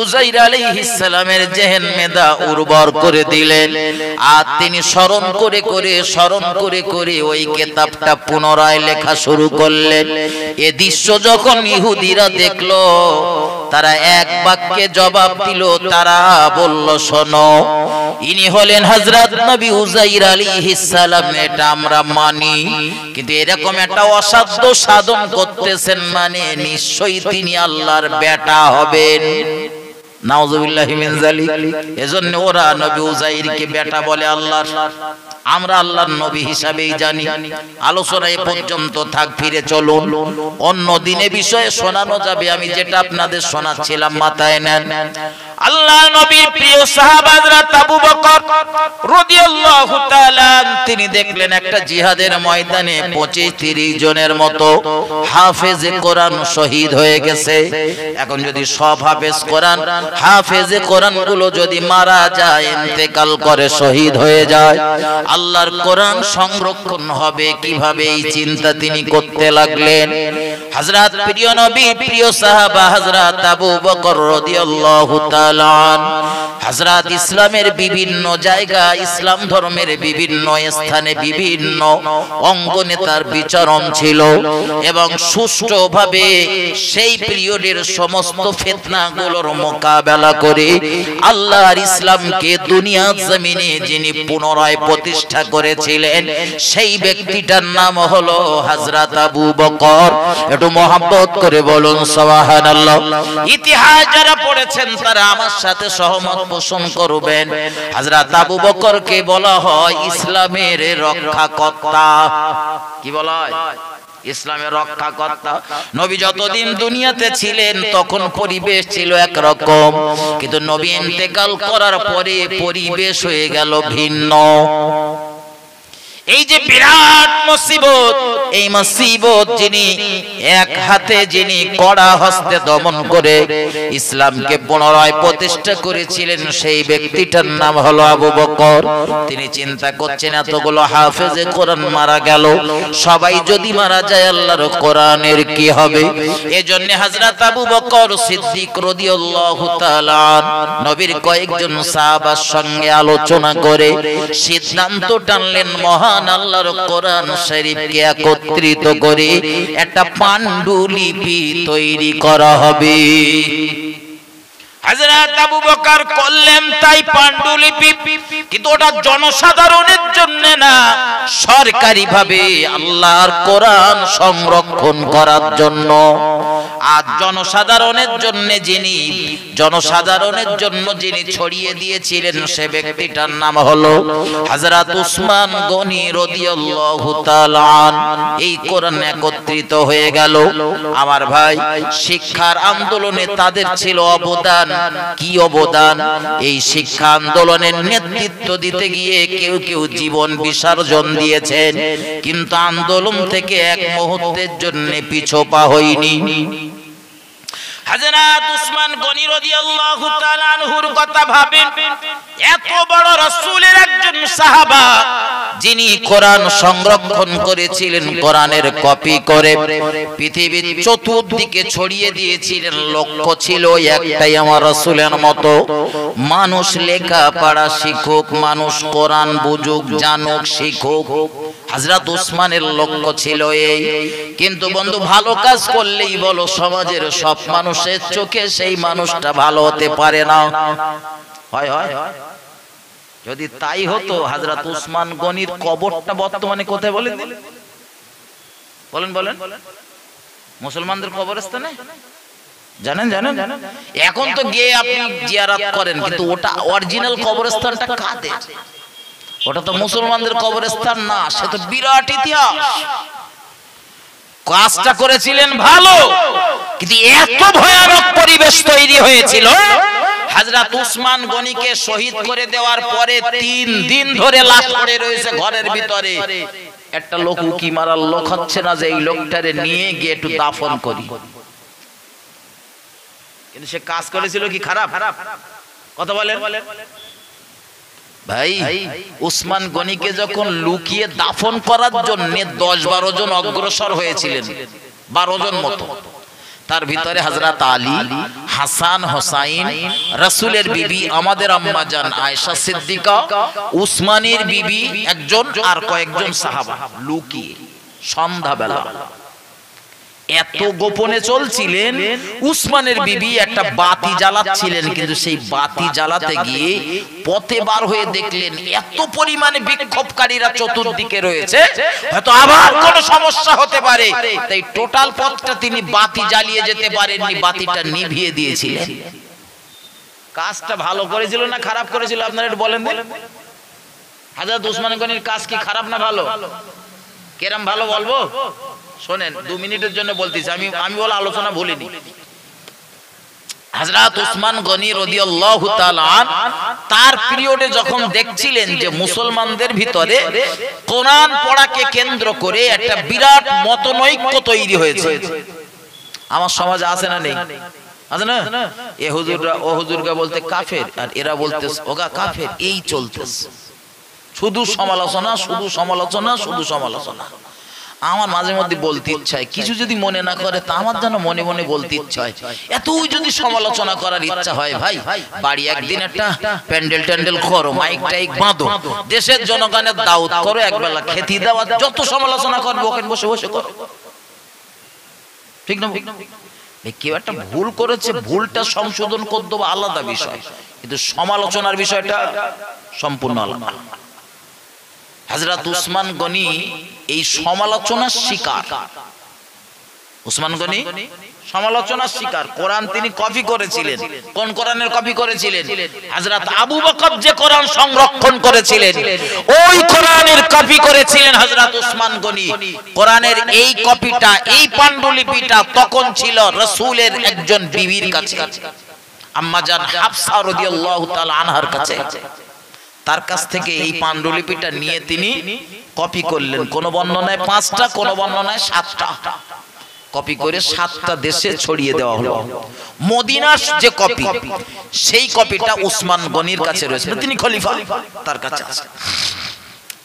উযাইর আলাইহিস সালামের জেহেন মেধা উর্বর করে দিলেন, আর তিনি স্মরণ করে করে ওই কিতাবটা পুনরায় লেখা শুরু করলেন। এ দৃশ্য যখন ইহুদিরা দেখলো, তারা এক বাক্যে জবাব দিল, তারা বলল, শোনো, ইনি হলেন হযরত নবী উযাইর আলাইহিস সালাম, এটা আমরা মানি, কিন্তু এরকম একটা অসাধ্য সাধন করতেছেন মানে নিশ্চয়ই তিনি আল্লাহর বেটা হবেন। নাউযুবিল্লাহি মিন যালিক। এজন্য ওরা নবী উযাইরকে বেটা বলে আল্লাহর, আমরা আল্লাহর নবী হিসাবেই জানি। আলোচনা এ পর্যন্ত থাক, ফিরে চলুন অন্য দিনে বিষয়ে শোনানো যাবে। আমি যেটা আপনাদের শোনাচ্ছিলাম মাথায় নেন। আল্লাহর নবীর প্রিয় সাহাবা হযরত আবু বকর রাদিয়াল্লাহু তাআলা, তিনি দেখলেন একটা জিহাদের ময়দানে 25-30 জনের মতো হাফেজে কোরআন শহীদ হয়ে গেছে। এখন যদি সব হাফেজে কোরআন গুলো যদি মারা যায়, ইন্তেকাল করে, শহীদ হয়ে যায়, আল্লাহর কোরআন সংরক্ষণ হবে কিভাবে? এই চিন্তা তিনি করতে লাগলেন। হযরত প্রিয় নবী প্রিয় সাহাবা হযরত আবু বকর রাদিয়াল্লাহু তাআলা, হযরত ইসলামের বিভিন্ন জায়গা, ইসলাম ধর্মের বিভিন্ন স্থানে বিভিন্ন অঙ্গনে তার বিচরণ ছিল, এবং সুষ্ঠুভাবে সেই পিরিয়ডের সমস্ত ফিতনাগুলোর মোকাবেলা করে আল্লাহর ইসলামকে দুনিয়ার জমিনে যিনি পুনরায় প্রতিষ্ঠা করেছিলেন, সেই ব্যক্তিটার নাম হলো হযরত আবু বকর। একটু মহব্বত করে বলুন সুবহানাল্লাহ। ইতিহাস যারা পড়েছেন তারা আমার সাথে সহমত পোষণ করবেন। হযরত আবু বকরকে বলা হয় ইসলামের রক্ষাকর্তা। কি বলা হয়? ইসলামের রক্ষাকর্তা। নবী যতদিন দুনিয়াতে ছিলেন তখন পরিবেশ ছিল একরকম, কিন্তু নবী ইন্তেকাল করার পরে পরিবেশ হয়ে গেল ভিন্ন। এই যে বিরাট মুসিবত, এই মুসিবত যিনি এক হাতে যিনি কড়া হস্তে দমন করে ইসলামকে পুনরায় প্রতিষ্ঠা করেছিলেন, সেই ব্যক্তিটার নাম হলো আবু বকর। তিনি চিন্তা করছেন, এতগুলো হাফেজে কোরআন মারা গেল, সবাই যদি মারা যায় আল্লাহর কোরআনের কি হবে? এজন্য হযরত আবু বকর সিদ্দিক রাদিয়াল্লাহু তাআলা নবীর কয়েকজন সাহাবার সঙ্গে আলোচনা করে সিদ্ধান্ত টানলেন, মহান আল্লাহর কোরআন শরীফকে একত্রিত করে একটা পান্ডুলিপি তৈরি করা হবে। হযরত আবু বকর করলেন তাই পান্ডুলিপি, কিন্তু ওটা জনসাধারণের জন্য না, সরকারি ভাবে আল্লাহর কোরআন সংরক্ষণ করার জন্য। আর জনসাধারণের জন্য যিনি ছড়িয়ে দিয়েছিলেন, সে ব্যক্তিটার নাম হলো হযরত উসমান গনি রাদিয়াল্লাহু তাআলা। এই কোরআন একত্রিত হয়ে গেল। আমার ভাই, শিক্ষার আন্দোলনে তাদের ছিল অবদান। কি অবদান? এই শিক্ষা আন্দোলনের নেতৃত্ব দিতে গিয়ে কেউ কেউ জীবন বিসর্জন দিয়েছেন, কিন্তু আন্দোলন থেকে এক মুহূর্তের জন্য পিছু পা হয়নি। হযরত উসমান গনি রাদিয়াল্লাহু তাআলা আনহুর কথা ভাবেন। এত বড় রাসূলের একজন সাহাবা, যিনি কোরআন সংরক্ষণ করেছিলেন, কোরআনের কপি করে পৃথিবীর চতুর্দিকে ছড়িয়ে দিয়েছিলেন। লক্ষ্য ছিল একটাই, আমার রাসূলের মতো মানুষ লেখাপড়া শিখুক, মানুষ কোরআন বুঝুক, জানুক, শিখুক। হযরত উসমানের লক্ষ্য ছিল এই। কিন্তু বন্ধু, ভালো কাজ করলেই বলো সমাজের সব মানুষের চোখে সেই মানুষটা ভালো হতে পারে না। হয় হয়। যদি তাই হতো, হযরত উসমান গনির কবরটা বর্তমানে কোথায় বলেন? বলেন মুসলমানদের কবরস্থানে। জানেন? এখন তো গিয়ে আপনি জিয়ারত করেন, কিন্তু ওটা অরিজিনাল কবরস্থানটা কাদের? ওটা তো মুসলমানদের কবরস্থান না, সে তো বিরাট ইতিহাস। কাজটা করেছিলেন ভালো, কিন্তু এত ভয়ানক পরিবেশ তৈরি হয়েছিল হযরত উসমান গনিকে শহীদ করে দেওয়ার পরে 3 দিন ধরে লাশ পড়ে রয়েছে ঘরের ভিতরে। একটা লোক উকি মারার লোক হচ্ছে না যে এই লোকটারে নিয়ে গিয়ে একটু দাফন করি। কিন্তু সে কাজ করেছিল কি খারাপ? কথা বলেন ভাই। উসমান গনিকে যখন লুকিয়ে দাফন করার জন্য 10-12 জন অগ্রসর হয়েছিলেন, 12 জন মতো। তার ভিতরে হযরত আলী, হাসান, হোসাইন, রাসূলের বিবি আমাদের আম্মা জান আয়েশা সিদ্দিকা, উসমানের বিবি একজন, আর কয়েকজন সাহাবা লুকিয়ে সন্ধ্যাবেলা এত গোপনে চলছিলেন। উসমানের বিবি একটা বাতি জ্বালাচ্ছিলেন, কিন্তু সেই বাতি জ্বালাতে গিয়ে পথে বার হয়ে দেখলেন এত পরিমাণে বিক্ষোভকারীরা চতুর্দিকে রয়েছে, হয়তো আবার কোনো সমস্যা হতে পারে। তাই টোটাল পথটা তিনি বাতি জ্বালিয়ে যেতে পারেননি, বাতিটা নিভিয়ে দিয়েছিলেন। কাজটা ভালো করেছিল না খারাপ করেছিল আপনারা একটু বলেন। হযরত উসমান গনির কাজ কি খারাপ না ভালো? কেরম ভালো বলবো শোনেন, 2 মিনিটের জন্য বলতেছি, আমি বলে আলোচনা ভুলিনি। হযরত উসমান গনি রাদিয়াল্লাহু তাআলা তার পিরিয়ডে যখন দেখছিলেন যে মুসলমানদের ভিতরে কোরআন পড়াকে কেন্দ্র করে একটা বিরাট মতনৈক্য তৈরি হয়েছে। আমার সমাজে আছে না নেই? আছে না? এ হুজুররা ও হুজুরগা বলতে কাফের, আর এরা বলতে ওগা কাফের, এই চলতেছে। শুধু সমালোচনা, শুধু সমালোচনা, শুধু সমালোচনা। আমার মাঝে মধ্যে বলতে ইচ্ছা হয়, কিছু যদি মনে না করে তা আমার যেন মনে মনে বলতে ইচ্ছা হয়, এতই যদি সমালোচনা করার ইচ্ছা হয় ভাই, বাড়ি একদিন একটা প্যান্ডেল করো, মাইক টাইক বাঁধো, দেশের জনগণের দাওয়াত করো, একবেলা খেতে দাও, যত সমালোচনা করবে ওখানে বসে বসে করো। ঠিক না? কেউ একটা ভুল করেছে, ভুলটা সংশোধন করে দেবো আলাদা বিষয়, কিন্তু সমালোচনার বিষয়টা সম্পূর্ণ আলাদা। হযরত উসমান গনি এই সমালোচনার শিকার। উসমান গনি সমালোচনার শিকার। কোরআন তিনি কপি করেছিলেন। কোন কোরআনের কপি করেছিলেন? হযরত আবু বকর যে কোরআন সংরক্ষণ করেছিলেন ওই কোরআনের কপি করেছিলেন হযরত উসমান গনি। কোরআনের এই কপিটা, এই পান্ডুলিপিটা তখন ছিল রাসূলের একজন বিবির কাছে, আম্মা জান হাফসা রাদিয়াল্লাহু তাআলা আনহার কাছে। তার কাছ থেকে এই পান্ডুলিপিটা নিয়ে তিনি কপি করলেন। কোন বর্ণনায় 5টা, কোন বর্ণনায় 7টা কপি করে 7টা দেশে ছড়িয়ে দেওয়া হলো। মদিনার যে কপি, সেই কপিটা উসমান গনির কাছে রয়েছে, তিনি খলিফা, তার কাছে আছে।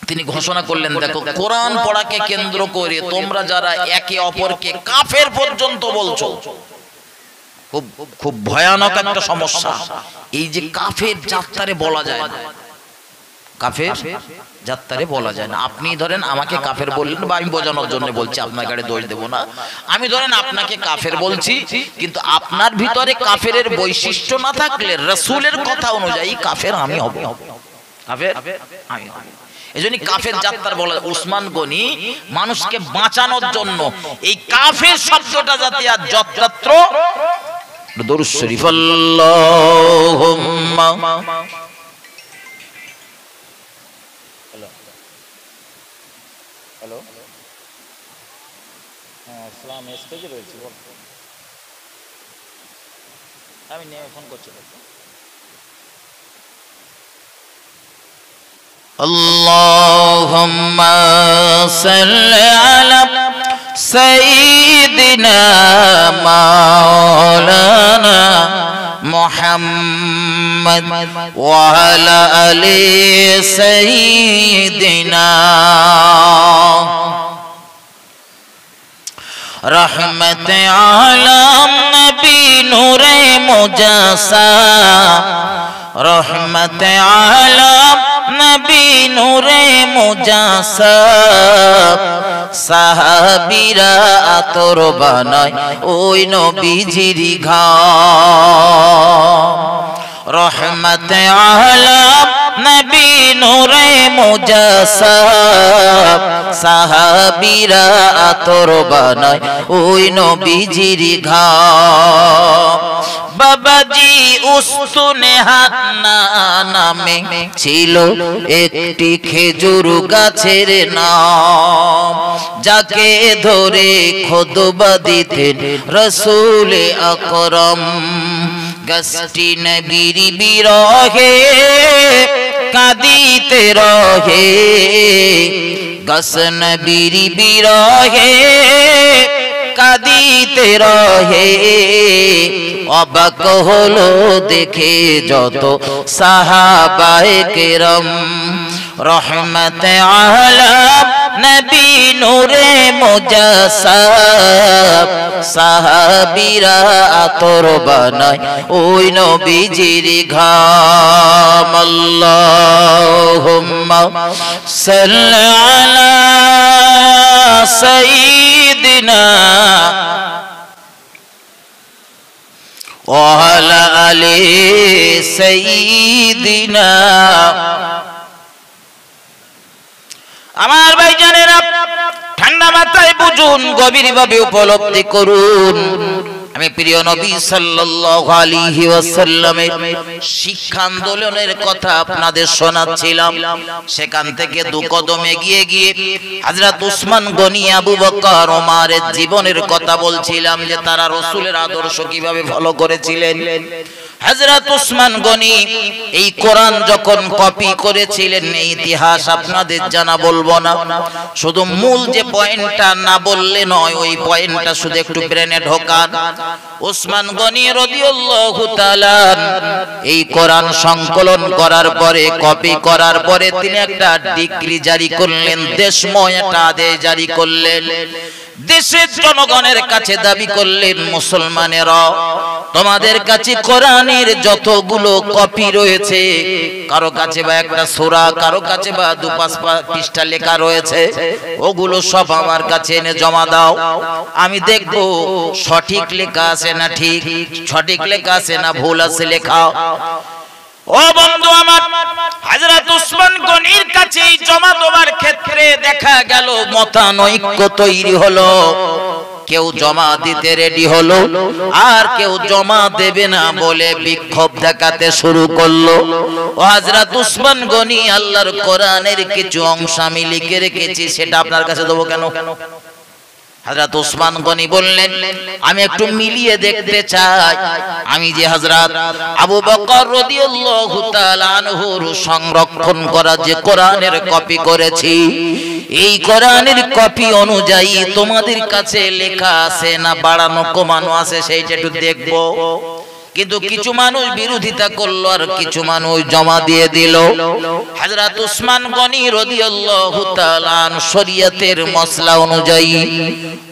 তিনি ঘোষণা করলেন, দেখো কোরআন পড়াকে কেন্দ্র করে তোমরা যারা একে অপরকে কাফের পর্যন্ত বলছো, খুব খুব ভয়ানক একটা সমস্যা। এই যে কাফের জাতটারে বলা যায় না, কাফের জাতটারে বলা যায় না। আপনি ধরেন আমাকে কাফের বললেন, বা আমি বোঝানোর জন্য বলছি, আপনার গাড়ি দোষ দেব না। আমি ধরেন আপনাকে কাফের বলছি, কিন্তু আপনার ভিতরে কাফেরের বৈশিষ্ট্য না থাকলে রাসূলের কথা অনুযায়ী কাফের আমি হব, কাফের আমি হব। এজন্য কাফের জাতটার বলা। উসমান গনি মানুষকে বাঁচানোর জন্য এই কাফের শব্দটা যাতে আর যত্রতত্র দরুদ শরীফ আল্লাহুম্মা হ্যালো হ্যাঁ আসসালাম স্টেজে রয়েছি, আমি নিয়ে ফোন করছি। আল্লাহুম্মা সাল্লি আলা সাইয়্যিদিনা মাওলানা মুহাম্মদ ওয়া আলা আলি সাইয়্যিদিনা रहमत आलम नबी नूरे मुजस्सम रहमत आलम नबी नूरे मुजस्सम साहाबीरा आतর বানায় ওই নবীজির ঘাম रहमत आलम नबी नूरे मुजस्सम साहाबीरा आतর বানায় ওই নবীজির ঘাম বাবাজি উস্তুনে হান্না নামে ছিল একটি খেজুর গাছের নাম, যাকে ধরে খুতবা দিতেন রাসূল আকরাম। গাছটি নবীর বিরহে কাঁদিতে রহে, গাছ নবীর বিরহে কাঁদিতে রহে। অবাক হলো দেখে যত সাহাবায়ে কেরাম, রহমতে আলম নবী নূরে মুজাসসাব। সাহাবীরা আতর বানায় ওই নবীজির ঘাম। আল্লাহুম্মা সাল্লি আলা সাইয়্যিদিনা ওয়া আলা আলি সাইয়্যিদিনা। আমার ভাইজানেরা, ঠান্ডা মাথায় বুঝুন, গভীরভাবে উপলব্ধি করুন। আমি প্রিয় নবী সাল্লাল্লাহু আলাইহি ওয়াসাল্লামের শিক্ষা আন্দোলনের কথা আপনাদের শোনাচ্ছিলাম। সেখান থেকে দু কদম এগিয়ে গিয়ে হযরত উসমান গনি, আবু বকর, ওমরের জীবনের কথা বলছিলাম, যে তারা রাসূলের আদর্শ কিভাবে ফলো করেছিলেন। হযরত উসমান গনি এই কোরআন যখন কপি করেছিলেন, এই ইতিহাস আপনাদের জানা বলবো না, শুধু মূল যে পয়েন্টটা না বললে নয়, ওই পয়েন্টটা শুধু একটু ব্রেনে ঢোকান। উসমান গনি রাদিয়াল্লাহু তাআলা এই কোরআন সংকলন করার পরে, কপি করার পরে তিনি একটা ডিক্রি জারি করলেন, দেশময় একটা আদেশ জারি করলেন। দেশের জনগণের কাছে দাবি করলেন, মুসলমানেরা তোমাদের কাছে কোরআনের যতগুলো কপি রয়েছে, কারো কাছে বা একটা সূরা, কারো কাছে বা 2-5 পৃষ্ঠা লেখা রয়েছে, ওগুলো সব আমার কাছে এনে জমা দাও। আমি দেখব সঠিক লেখা আছে না ঠিক, সঠিক লেখা আছে না ভুল আছে লেখা। ও বন্ধু আমার, হযরত উসমান গনির কাছে জমা দেওয়ার ক্ষেত্রে দেখা গেল মতানৈক্য তৈরি হলো। কেউ জমা দিতে রেডি হলো, আর কেউ জমা দেবে না বলে বিক্ষোভ দেখাতে শুরু করলো। ও হযরত উসমান গনি, আল্লাহর কোরআনের কিছু অংশ আমি লিখে রেখেছি, সেটা আপনার কাছে দেবো কেন? হযরত উসমান গনি বললেন, আমি একটু মিলিয়ে দেখতে চাই, আমি যে হযরত আবু বকর রাদিয়াল্লাহু তাআলা আনহুর সংরক্ষণ করা যে কোরআনের কপি করেছি, এই কোরআনের কপি অনুযায়ী তোমাদের কাছে লেখা আছে না বাড়ানো কমানো আছে, সেইটা একটু দেখবো। কিন্তু কিছু মানুষ বিরোধিতা করলো, আর কিছু মানুষ জমা দিয়ে দিল। হযরত উসমান গনি রাদিয়াল্লাহু তাআলা শরীয়তের মসলা অনুযায়ী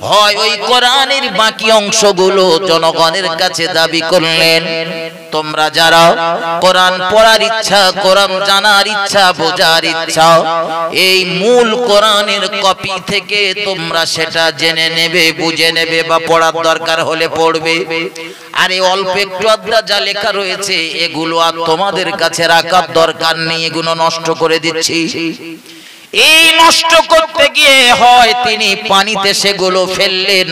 হয় ওই কোরআনের বাকি অংশগুলো জনগণের কাছে দাবি করলেন, তোমরা যারা কোরআন পড়ার ইচ্ছা, কোরআন জানার ইচ্ছা, বোঝার ইচ্ছা, এই মূল কোরআনের কপি থেকে তোমরা সেটা জেনে নেবে, বুঝে নেবে, বা পড়ার দরকার হলে পড়বে। আর এই অল্প একটু আধা যা লেখা রয়েছে, এগুলো আর তোমাদের কাছে রাখার দরকার নেই, এগুলো নষ্ট করে দিচ্ছি। এই নষ্ট করতে গিয়ে হয় তিনি পানিতে সেগুলো ফেললেন,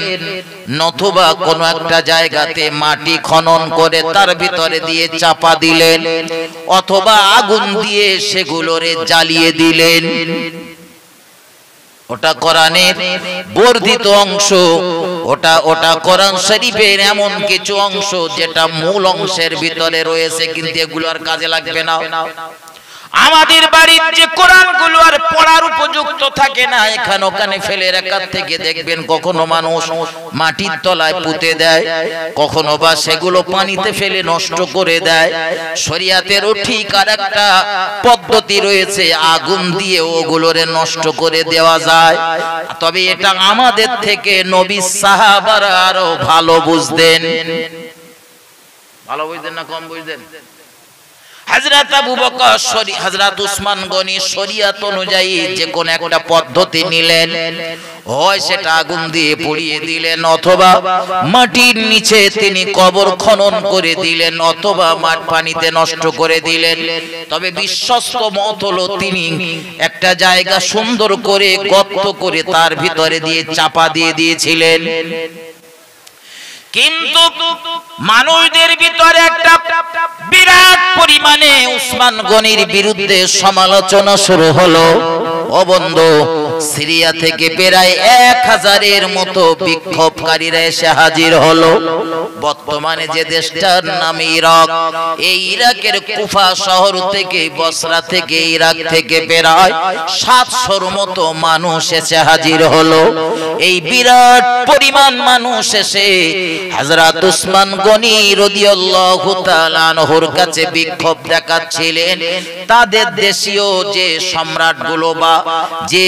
নতুবা কোন একটা জায়গাতে মাটি খনন করে তার ভিতরে দিয়ে চাপা দিলেন, অথবা আগুন দিয়ে সেগুলোরে জ্বালিয়ে দিলেন। ওটা কোরআনের বর্ধিত অংশ, ওটা কোরআন শরীফের এমন কিছু অংশ যেটা মূল অংশের ভিতরে রয়েছে, কিন্তু এগুলো আর কাজে লাগবে না। আমাদের বাড়ির যে কোরআনগুলো আর পড়ার উপযুক্ত থাকে না, এখানে ওখানে ফেলে রাখার থেকে দেখবেন কখনো মানুষ মাটির তলায় পুঁতে দেয়, কখনো বা সেগুলো পানিতে ফেলে নষ্ট করে দেয়। শরিয়াতেরও ঠিক আর একটা পদ্ধতি রয়েছে, আগুন দিয়ে ওগুলোরে নষ্ট করে দেওয়া যায়। তবে এটা আমাদের থেকে নবী সাহাবারা আরো ভালো বুঝতেন। ভালো বুঝতেন না কম বুঝতেন? হযরত আবু বকর, হযরত উসমান গনি শরীয়ত অনুযায়ী যে কোন একটা পদ্ধতি নিলেন, হয় সেটা আগুন দিয়ে পুড়িয়ে দিলেন, অথবা মাটির নিচে তিনি কবর খনন করে দিলেন, অথবা মাঠ পানিতে নষ্ট করে দিলেন। তবে বিশ্বস্ত মত হলো তিনি একটা জায়গা সুন্দর করে গর্ত করে তার ভিতরে দিয়ে চাপা দিয়ে দিয়েছিলেন। কিন্তু মানুষদের ভিতরে একটা বিরাট পরিমাণে উসমান গনির বিরুদ্ধে সমালোচনা শুরু হলো। ও বন্ধু, সিরিয়া থেকে প্রায় 1000-এর মতো বিক্ষোভকারীরা এসে হাজির হলো। বর্তমানে যে দেশটার নাম ইরাক, এই ইরাকের কুফা শহর থেকে, বসরা থেকে, ইরাক থেকে প্রায় 700-র মতো মানুষ এসে হাজির হলো। এই বিরাট পরিমাণ মানুষ এসে হযরত উসমান গনি রাদিয়াল্লাহু তাআলা আনহুর কাছে বিক্ষোভ দেখাচ্ছিলেন। তাদের দেশীয় যে সম্রাটগুলো বা যে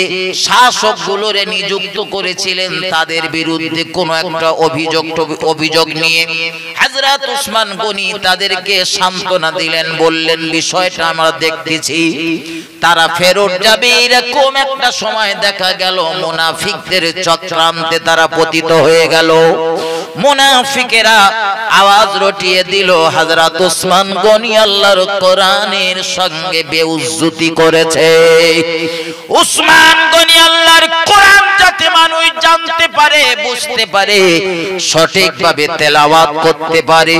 শাসকগুলোরে নিযুক্ত করেছিলেন তাদের বিরুদ্ধে কোনো একটা অভিযোগ নিয়ে হযরত উসমান গনি তাদেরকে সান্ত্বনা দিলেন, বললেন বিষয়টা আমরা দেখতেছি, তারা ফেরত যাবে। এরকম একটা সময় দেখা গেল মুনাফিকদের চক্রান্তে তারা পতিত হয়ে গেল। মুনাফিকেরা আওয়াজ রটিয়ে দিল, হযরত উসমান গনি আল্লাহর কোরআনের সঙ্গে বেউজ্জতি করেছে। উসমান গনি আল্লাহর কোরআন যাতে মানুষ জানতে পারে, বুঝতে পারে, সঠিকভাবে তেলাওয়াত করতে পারে,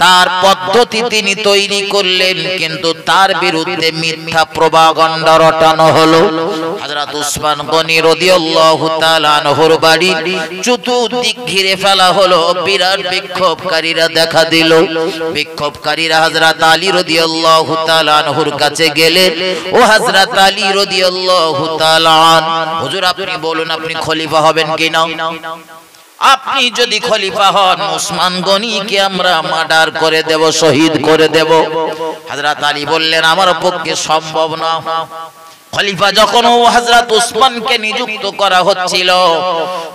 তার পদ্ধতি তিনি তৈরি করলেন। কিন্তু তার বিরুদ্ধে মিথ্যা প্রপাগান্ডা রটানো হলো। হযরত উসমান গনি রাদিয়াল্লাহু তাআলা আনহুর বাড়ি চতুর্দিক ঘিরে ফেলা হলো। বিরাট বিক্ষোভকারীরা দেখা দিল। বিক্ষোভকারীরা হযরত আলী রাদিয়াল্লাহু তাআলা আনহুর কাছে গেলেন। ও হযরত আলী রাদিয়াল্লাহু তাআলা আন, হুজুর আপনি বলুন আপনি খলিফা হবেন কিনা? আপনি যদি খলিফা হন উসমান গনিকে আমরা মার্ডার করে দেব, শহীদ করে দেব। হযরত আলী বললেন আমার পক্ষে সম্ভব না। খলিফা যখন হযরত উসমানকে নিযুক্ত করা হচ্ছিল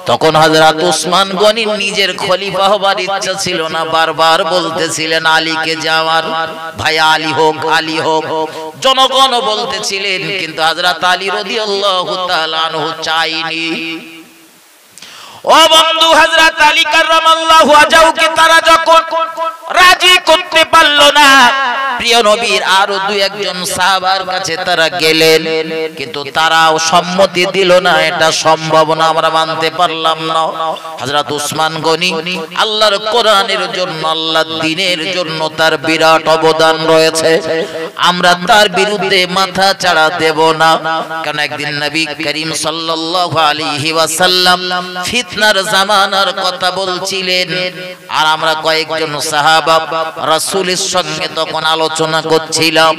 তখন হযরত উসমান গনির নিজের খলিফা হবার ইচ্ছা ছিল না। বারবার বলতেছিলেন আলীকে যে আমার ভাই আলী হোক, আলী হোক। জনগণ বলতেছিলেন, কিন্তু হযরত আলী রাদিয়াল্লাহু তাআলা আনহু চাইনি। ও বন্ধু, হযরত আলী কাররামাল্লাহু ওয়াজহুকে তারা যখন রাজি করতে পারল না, প্রিয় নবীর আরো দুই একজন সাহাবার কাছে তারা গেলেন, কিন্তু তারাও সম্মতি দিল না, এটা সম্ভব না, আমরা মানতে পারলাম না। হযরত উসমান গনি আল্লাহর কোরআনের জন্য, আল্লাহর দ্বীনের জন্য তার বিরাট অবদান রয়েছে, আমরা তার বিরুদ্ধে মাথা চাড়া দেব না। কারণ একদিন নবী করিম সাল্লাল্লাহু আলাইহি ওয়াসাল্লাম ফিতনার জামানার কথা বলছিলেন, আর আমরা কয়েকজন সাহাবা রাসূলের সঙ্গে তখন আলোচনা করছিলাম।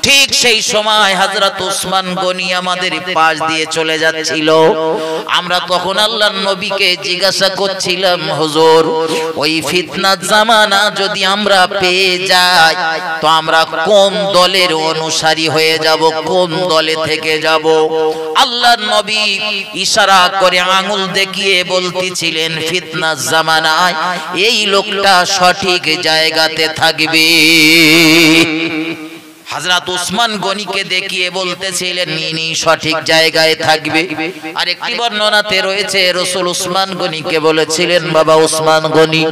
ঠিক সেই সময় হযরত উসমান গনি আমাদের পাশ দিয়ে চলে যাচ্ছিল। আমরা তখন আল্লাহর নবীকে জিজ্ঞাসা করছিলাম, হুজুর ওই ফিতনার জামানা যদি আমরা পেয়ে যাই তো আমরা কোন দলের অনুসারী হয়ে যাব, কোন দলে থেকে যাব? আল্লাহর নবী ইশারা করে আঙ্গুল দেখিয়ে বলতেছিলেন, ফিতনার জামানায় এই লোকটা সঠিক জায়গাতে থাকবে। হযরত উসমান গনিকে দেখিয়ে বলতেছিলেন ইনি সঠিক জায়গায় থাকবে। আর একটি বর্ণনাতে রয়েছে রাসূল উসমান গনিকে বলেছিলেন, বাবা উসমান গনি,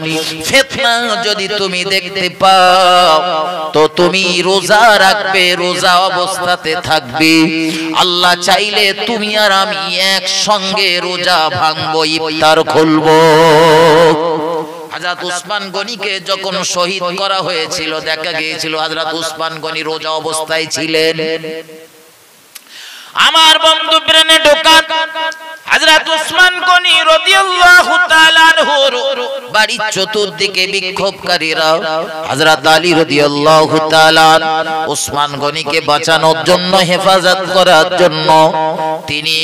ফিতনা যদি তুমি দেখতে পাও তো তুমি রোজা রাখবে, রোজা অবস্থাতে থাকবে। আল্লাহ চাইলে তুমি আর আমি একসঙ্গে রোজা ভাঙবো, ইফতার খুলবো। হযরত উসমান গনিকে যখন শহীদ করা হয়েছিল দেখা গিয়েছিল হযরত উসমান গনি রোজা অবস্থায় ছিলেন। আমার বন্ধু ব্রেনে ঢোকান, হযরত উসমান গনি রাদিয়াল্লাহু তাআলা আনহুর বাড়ির চতুর্দিকে বিক্ষোভকারীরা হযরত আলী রাদিয়াল্লাহু তাআলা উসমান গনিকে বাঁচানোর জন্য, হেফাজত করার জন্য তিনি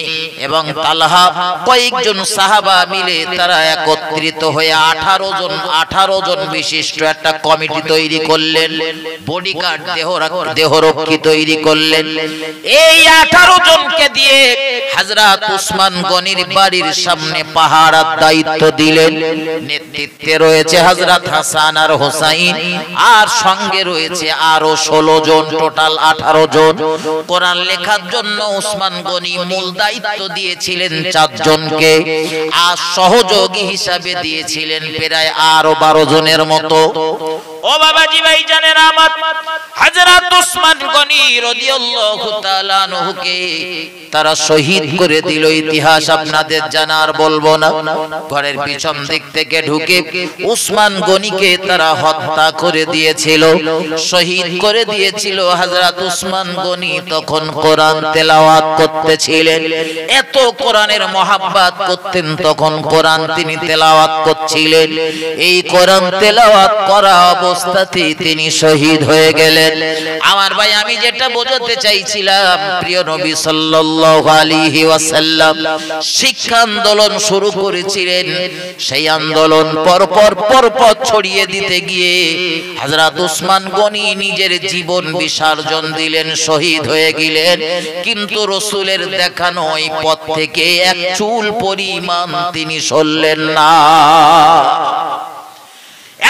এবং তালহা কয়েকজন সাহাবা মিলে তারা একত্রিত হয়ে 18 জন বিশিষ্ট একটা কমিটি তৈরি করলেন, বডিগার্ড দেহরক্ষী তৈরি করলেন। এই 18 জনকে দিয়ে হযরত উসমান গনির বাড়ির সামনে পাহারার দায়িত্ব দিলেন। নেতৃত্বে রয়েছে হযরত হাসান আর হোসাইন, আর সঙ্গে রয়েছে আরো 16 জন, টোটাল 18 জন। কোরআন লেখার জন্য উসমান গনি মূল দায়িত্ব দিয়েছিলেন 4 জনকে, আর সহযোগী হিসাবে দিয়েছিলেন প্রায় আরো 12 জনের মতো। ও বাবাজি ভাইজানেরা আমার, হযরত উসমান গনি রাদিয়াল্লাহু তাআলা আনহুকে তারা শহীদ করে দিল। ইতিহাস আপনাদের জানার বলবো না। ঘরের পিছন দিক থেকে ঢুকে উসমান গনিকে তারা হত্যা করে দিয়েছিল, শহীদ করে দিয়েছিল। হযরত উসমান গনি তখন কোরআন তেলাওয়াত করতেছিলেন, এত কোরআনের মহব্বত করতেন, তখন কোরআন তিনি তেলাওয়াত করছিলেন। এই কোরআন তেলাওয়াত করা অবস্থাতেই তিনি শহীদ হয়ে গেলেন। আমার ভাই, আমি যেটা বোঝাতে চাইছিলাম, প্রিয় নবী সাল্লাল্লাহু আলাইহি ওয়াসাল্লাম শিক্ষা আন্দোলন শুরু করেছিলেন। সেই আন্দোলন পরপর ছড়িয়ে দিতে গিয়ে হযরত উসমান গনি নিজের জীবন বিসর্জন দিলেন, শহীদ হয়ে গেলেন। কিন্তু রাসূলের দেখানো ওই পথ থেকে এক চুল পরিমাণ তিনি সরলেন না।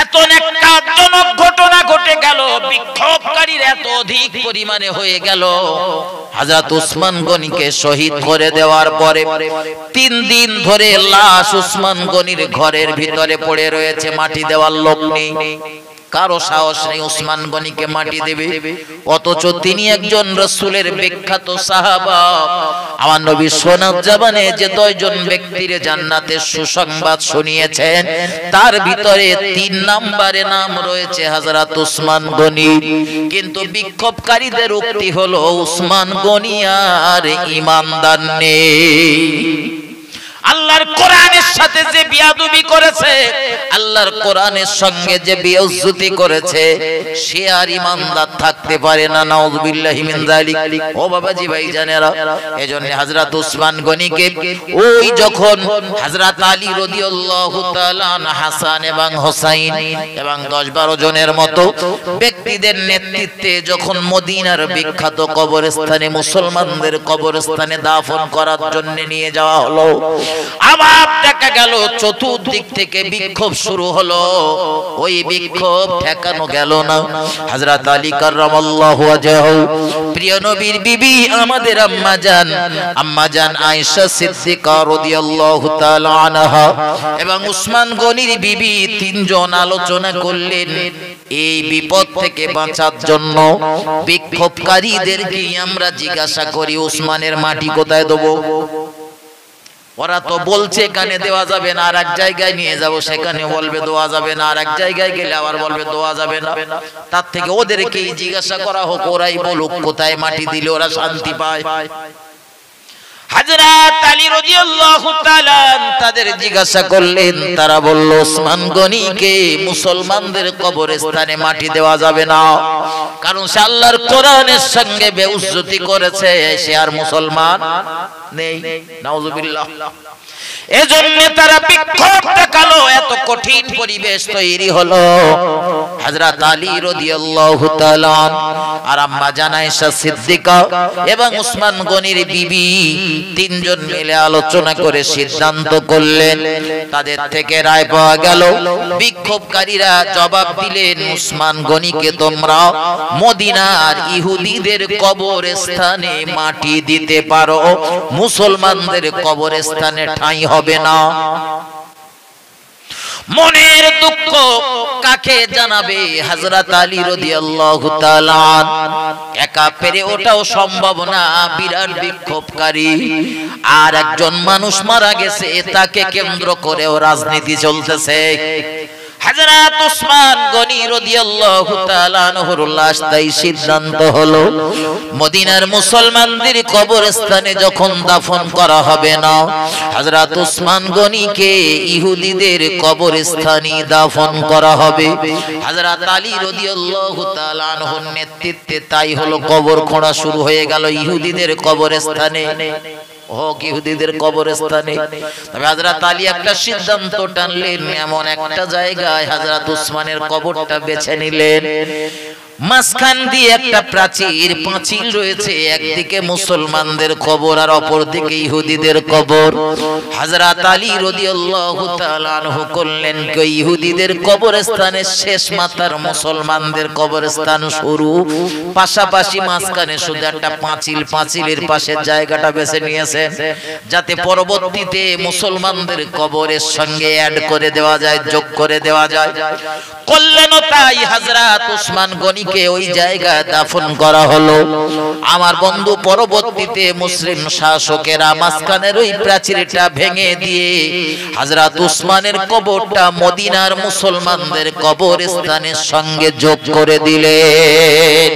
এত ন্যাক্কারজনক ঘটনা ঘটে গেল, বিক্ষোভকারীর এত অধিক পরিমাণে হয়ে গেল। হযরত উসমান গনিকে শহীদ করে দেওয়ার পরে 3 দিন ধরে লাশ উসমান গনির ঘরের ভিতরে পড়ে রয়েছে, মাটি দেওয়ার লোক নেই, কারো সাহস নেই উসমান গনিকে মাটি দেবে। অথচ তিনি একজন রাসূলের বিখ্যাত সাহাবা। আমার নবী সোনার জবানে যে 10 জন ব্যক্তির জান্নাতের সুসংবাদ শুনিয়েছেন, তার ভিতরে 3 নম্বরে নাম রয়েছে হযরত উসমান গনি। কিন্তু বিক্ষোভকারীদের উক্তি হলো উসমান গনি আর ঈমানদার নেই। আল্লাহর কোরআনের সাথে যে বিয়াদবি করেছে, আল্লাহর কোরআনের সঙ্গে যে বেইজ্জতি করেছে, সে আর ঈমানদার থাকতে পারে না। নাউযুবিল্লাহি মিন যালিক। ও বাবাজি ভাইজানেরা, এজন্য হযরত উসমান গনিকে ওই যখন হযরত আলী রাদিয়াল্লাহু তাআলা হাসান এবং হোসাইন এবং 10-12 জনের মতো ব্যক্তিদের নেতৃত্বে যখন মদিনার বিখ্যাত কবরস্থানে, মুসলমানদের কবরস্থানে দাফন করার জন্য নিয়ে যাওয়া হলো, আবার দেখা গেল চতুর্দিক থেকে বিক্ষোভ শুরু হলো। ওই বিক্ষোভ ঠেকানো গেল না। হযরত আলী কাররামাল্লাহু ওয়াজহাহু, প্রিয় নবীর বিবি আমাদের আম্মা জান আয়েশা সিদ্দিকা রাদিয়াল্লাহু তাআলা আনহা এবং উসমান গনির বিবি 3 জন আলোচনা করলেন এই বিপদ থেকে বাঁচার জন্য। বিক্ষোভকারীদেরকে আমরা জিজ্ঞাসা করি, উসমানের মাটি কোথায় দেবো? ওরা তো বলছে এখানে দেওয়া যাবে না, আর এক জায়গায় নিয়ে যাব, সেখানে বলবে দেওয়া যাবে না, আর এক জায়গায় গেলে আবার বলবে দেওয়া যাবে না। তার থেকে ওদেরকেই জিজ্ঞাসা করা হোক, ওরাই বলুক কোথায় মাটি দিলে ওরা শান্তি পায়। হযরত আলী রাদিয়াল্লাহু তাআলা তাদের জিজ্ঞাসা করলেন, তারা বলল উসমান গনিকে মুসলমানদের কবরস্থানে মাটি দেওয়া যাবে না, কারণ সে আল্লাহর কোরআনের সঙ্গে বেইজ্জতি করেছে, সে আর মুসলমান নেই। নাউযুবিল্লাহ। এজন্য তারা বিক্ষোভ দেখালো, এত কঠিন পরিবেশ তৈরি হলো। হযরত আলী রাদিয়াল্লাহু তাআলা আর আম্মা জান আয়েশা সিদ্দিকা এবং উসমান গনির বিবি 3 জন মিলে আলোচনা করে সিদ্ধান্ত করলেন। তাদের থেকে রায় পাওয়া গেল, বিক্ষোভকারীরা জবাব দিলেন, উসমান গনিকে তোমরা মদিনার ইহুদিদের কবরস্থানে মাটি দিতে পারো, মুসলমানদের কবরস্থানে ঠাঁই হবে না। মনের দুঃখ কাকে জানাবে? হযরত আলী রাদিয়াল্লাহু তাআলা একা পেরে ওটাও সম্ভব না, বিরাট বিক্ষোভকারী। আর একজন মানুষ মারা গেছে, তাকে কেন্দ্র করেও রাজনীতি চলতেছে। হযরত উসমান গনি রাদিয়াল্লাহু তাআলা আনহুর লাশ তাই সিদ্ধান্ত হলো মদিনার মুসলমানদের কবরস্থানে যখন দাফন করা হবে না, হযরত উসমান গনিকে ইহুদিদের কবরস্থানে দাফন করা হবে। হযরত আলী রাদিয়াল্লাহু তাআলা আনহুর নেতৃত্বে তাই হলো, কবর খোঁড়া শুরু হয়ে গেল ইহুদিদের কবরস্থানে। হোক ইহুদিদের কবরস্থানে। তবে হযরত আলী একটা সিদ্ধান্ত টানলেন, এমন একটা জায়গায় হযরত উসমানের কবরটা বেছে নিলেন। মাঝখান দিয়ে একটা প্রাচীর পাঁচিল রয়েছে, একদিকে মুসলমানদের কবর আর অপর দিকে ইহুদিদের কবর। হযরত আলী রাদিয়াল্লাহু তাআলা আনহু করলেন কি ইহুদিদের কবরস্থানের শেষ মাথার মুসলমানদের কবরস্থান শুরু, পাশাপাশি মাঝখানে শুধু একটা পাঁচিল, পাঁচিলের পাশে জায়গাটা বেছে নিয়েছেন যাতে পরবর্তীতে মুসলমানদের কবরের সঙ্গে অ্যাড করে দেওয়া যায়, যোগ করে দেওয়া যায়। করলেন তাই হযরত ওসমান গনিকে ওই জায়গায় দাফন করা হলো। আমার বন্ধু, পরবর্তীতে মুসলিম শাসকেরা মাঝখানের ওই প্রাচীরটা ভেঙে দিয়ে হযরত ওসমানের কবরটা মদিনার মুসলমানদের কবরস্থানের সঙ্গে যোগ করে দিলেন।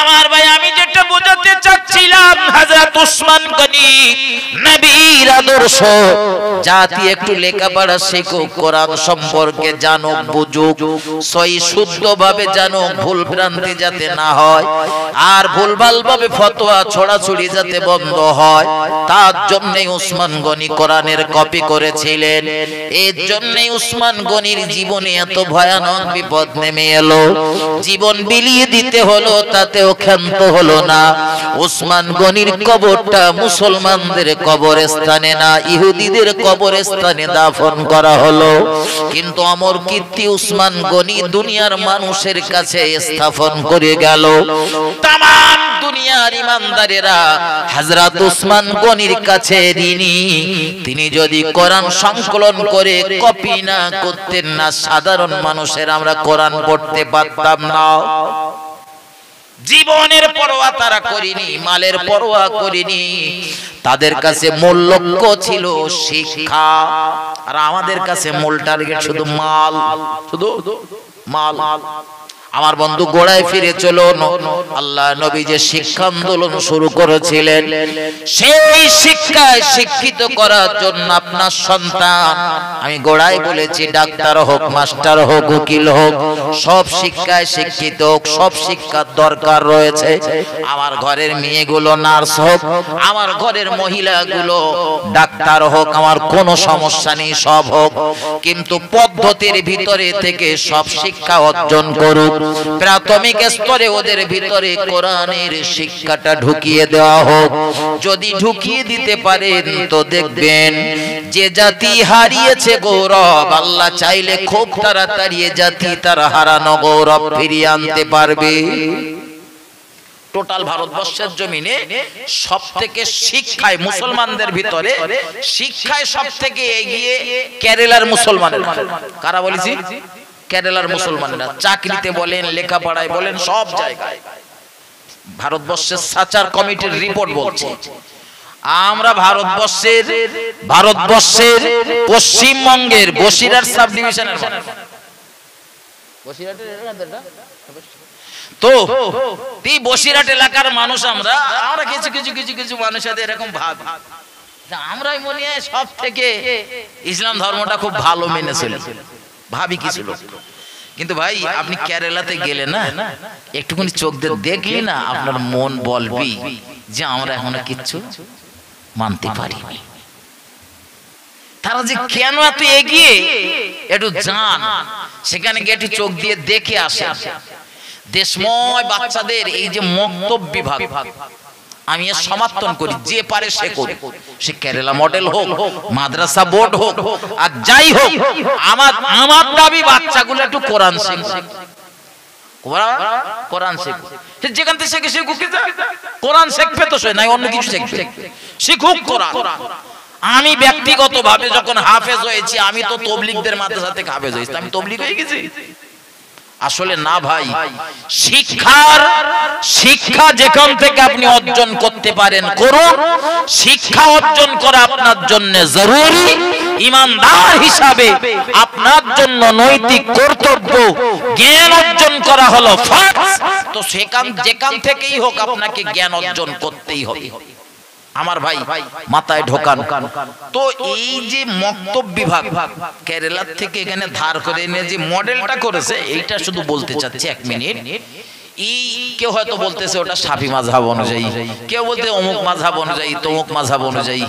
আমার ভাই, আমি যেটা বোঝাতে চাচ্ছিলাম, হযরত ওসমান গনি নবীর আদর্শ, জাতি একটু লেখাপড়া শেখো, কোরআন সম্পর্কে জানো, বুঝো, সহি শুদ্ধভাবে জানো, ভুল ভ্রান্তি যাতে না হয়, আর ভুলভাল ভাবে ফতোয়া ছড়াছড়ি যাতে বন্ধ হয়, তার জন্যই ওসমান গনি কোরআনের কপি করেছিলেন। এর জন্যই ওসমান গনির জীবনে এত ভয়ানক বিপদ নেমে এলো, জীবন বিলিয়ে দিতে হলো, তাতেও ক্ষান্ত হলো না। ওসমান গনির কবরটা মুসলমানদের কবরস্থানে না, ইহুদিদের কবরস্থানে দাফন করা হলো। কিন্তু অমর কীর্তি ওসমান গনি দুনিয়ার মানুষের কাছে স্থাপন করে গেল। তামাম দুনিয়ার ইমানদারেরা হযরত ওসমান গনির কাছে ঋণী। তিনি যদি কোরআন সংকলন করে কপি না করতেন না, সাধারণ মানুষের আমরা কোরআন পড়তে পারতাম না। জীবনের পরোয়া তারা করেনি, মালের পরোয়া করেনি, তাদের কাছে মূল লক্ষ্য ছিল শিক্ষা। আর আমাদের কাছে মূল টার্গেট শুধু মাল, শুধু মাল। আমার বন্ধু, গোড়ায় ফিরে চলো। আল্লাহ নবী যে শিক্ষা আন্দোলন শুরু করেছিলেন, সেই শিক্ষায় শিক্ষিত করার জন্য আপনার সন্তান, আমি গোড়ায় বলেছি, ডাক্তার হোক, মাস্টার হোক, উকিল হোক, সব শিক্ষায় শিক্ষিত হোক, সব শিক্ষার দরকার রয়েছে। আমার ঘরের মেয়েগুলো নার্স হোক, আমার ঘরের মহিলাগুলো ডাক্তার হোক, আমার কোনো সমস্যা নেই, সব হোক, কিন্তু পদ্ধতির ভিতরে থেকে সব শিক্ষা অর্জন করুক। প্রাথমিক স্তরে ওদের ভিতরে কোরআনের শিক্ষাটা ঢুকিয়ে দেওয়া হোক। যদি ঢুকিয়ে দিতে পারেন তো দেখবেন যে জাতি হারিয়েছে গৌরব, আল্লাহ চাইলে খুব তাড়াতাড়ি জাতি তার হারানো গৌরব ফিরিয়ে আনতে পারবে। টোটাল ভারতবর্ষের জমিনে সব থেকে শিক্ষায় মুসলমানদের ভিতরে শিক্ষায় সব থেকে এগিয়ে কেরালার মুসলমানের। কারা বলেছি? কেরালার মুসলমানরা। চাকরিতে বলেন, লেখাপড়ায় বলেন, সব জায়গায়। ভারতবর্ষের সাচার কমিটির রিপোর্ট বলছে, আমরা ভারতবর্ষের পশ্চিমবঙ্গের বসিরহাট সাব ডিভিশনের তো বসিরহাট এলাকার মানুষ, আমরা কিছু কিছু কিছু কিছু মানুষের এরকম ভাব, আমরাই মনে হয় সব থেকে ইসলাম ধর্মটা খুব ভালো মেনে চলেছে, ভাবি কিছু লোক। কিন্তু ভাই, আপনি কেরালাতে গেলে না, একটুখানি চোখ দিয়ে দেখলে না, আপনার মন বলবি যে আমরা এখনো কিচ্ছু মানতে পারিনি। তারা যে কেন এত এগিয়ে, একটু জান, সেখানে গিয়ে একটু চোখ দিয়ে দেখে আসে। দেশময় বাচ্চাদের এই যে মক্তব বিভাগ, আমি এর সমর্থন করি, যে পারে সে করুক, সে কেরালা মডেল হোক, মাদ্রাসা বোর্ড হোক, আর যাই হোক, আমার দাবি বাচ্চাগুলো একটু কোরআন শিখবে, কোরআন শিখবে। যেখান থেকে শিখে শিখুক, কোরআন শিখবে তো সে নাই, অন্য কিছু শিখবে, শিখুক কোরআন। আমি ব্যক্তিগতভাবে যখন হাফেজ হয়েছি, আমি তো তবলিগদের মাদ্রাসা থেকে হাফেজ হয়েছি, আমি তবলিগ হয়ে গেছি। আসলে না ভাই, শিক্ষা যেখান থেকে আপনি অর্জন করতে পারেন করুন। শিক্ষা অর্জন করা আপনার জন্য জরুরি, ইমানদার হিসাবে আপনার জন্য নৈতিক কর্তব্য। জ্ঞান অর্জন করা হলো ফরজ, তো যেখান থেকেই হোক আপনাকে জ্ঞান অর্জন করতেই হবে। আমার ভাই, মাথায় ঢোকান তো, এই যে মক্তব বিভাগ কেরালা থেকে এখানে ধার করে এনে যে মডেলটা করেছে, এইটা শুধু বলতে চাচ্ছি 1 মিনিট। কেউ হয়তো বলতেছে ওটা শাফি মাযহাব অনুযায়ী, কেউ বলতে অমুক মাযহাব অনুযায়ী, তমুক মাযহাব অনুযায়ী।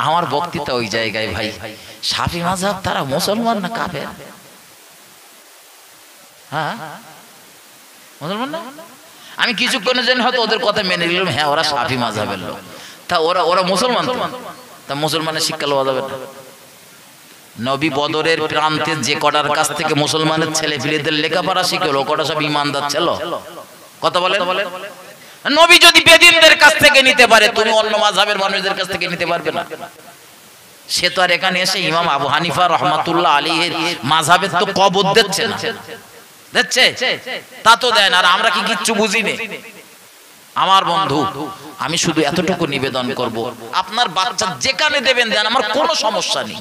আমার বক্তৃতা ওই জায়গায় ভাই, শাফি মাযহাব তারা মুসলমান না কাফের? হ্যাঁ, মুসলমান না? আমি কিছুক্ষণের জন্য হয়তো ওদের কথা মেনে নিলাম, হ্যাঁ ওরা শাফি মাযহাবের লোক, তা ওরা মুসলমান, তা মুসলমানের শিক্ষা লওয়া যাবে না? নবী বদরের প্রান্তে যে কটার কাছ থেকে মুসলমানের ছেলে ফিলেদের লেখাপড়া শিখলো, কটা সব ইমানদার ছিল? কথা বলেন। নবী যদি বেদিনদের কাছ থেকে নিতে পারে, তুমি অন্য মাযহাবের মানুষদের কাছ থেকে নিতে পারবে না। সে তো আর এখানে এসে ইমাম আবু হানিফা রাহমাতুল্লাহ আলাইহির মাযহাবের তো কবর দিচ্ছে না, দিচ্ছে? তা তো দেন। আর আমরা কি কিচ্ছু বুঝি না? আমার বন্ধু, আমি শুধু এতটুকু নিবেদন করব, আপনার বাচ্চা যেখানে দেবেন দেন, আমার কোনো সমস্যা নেই।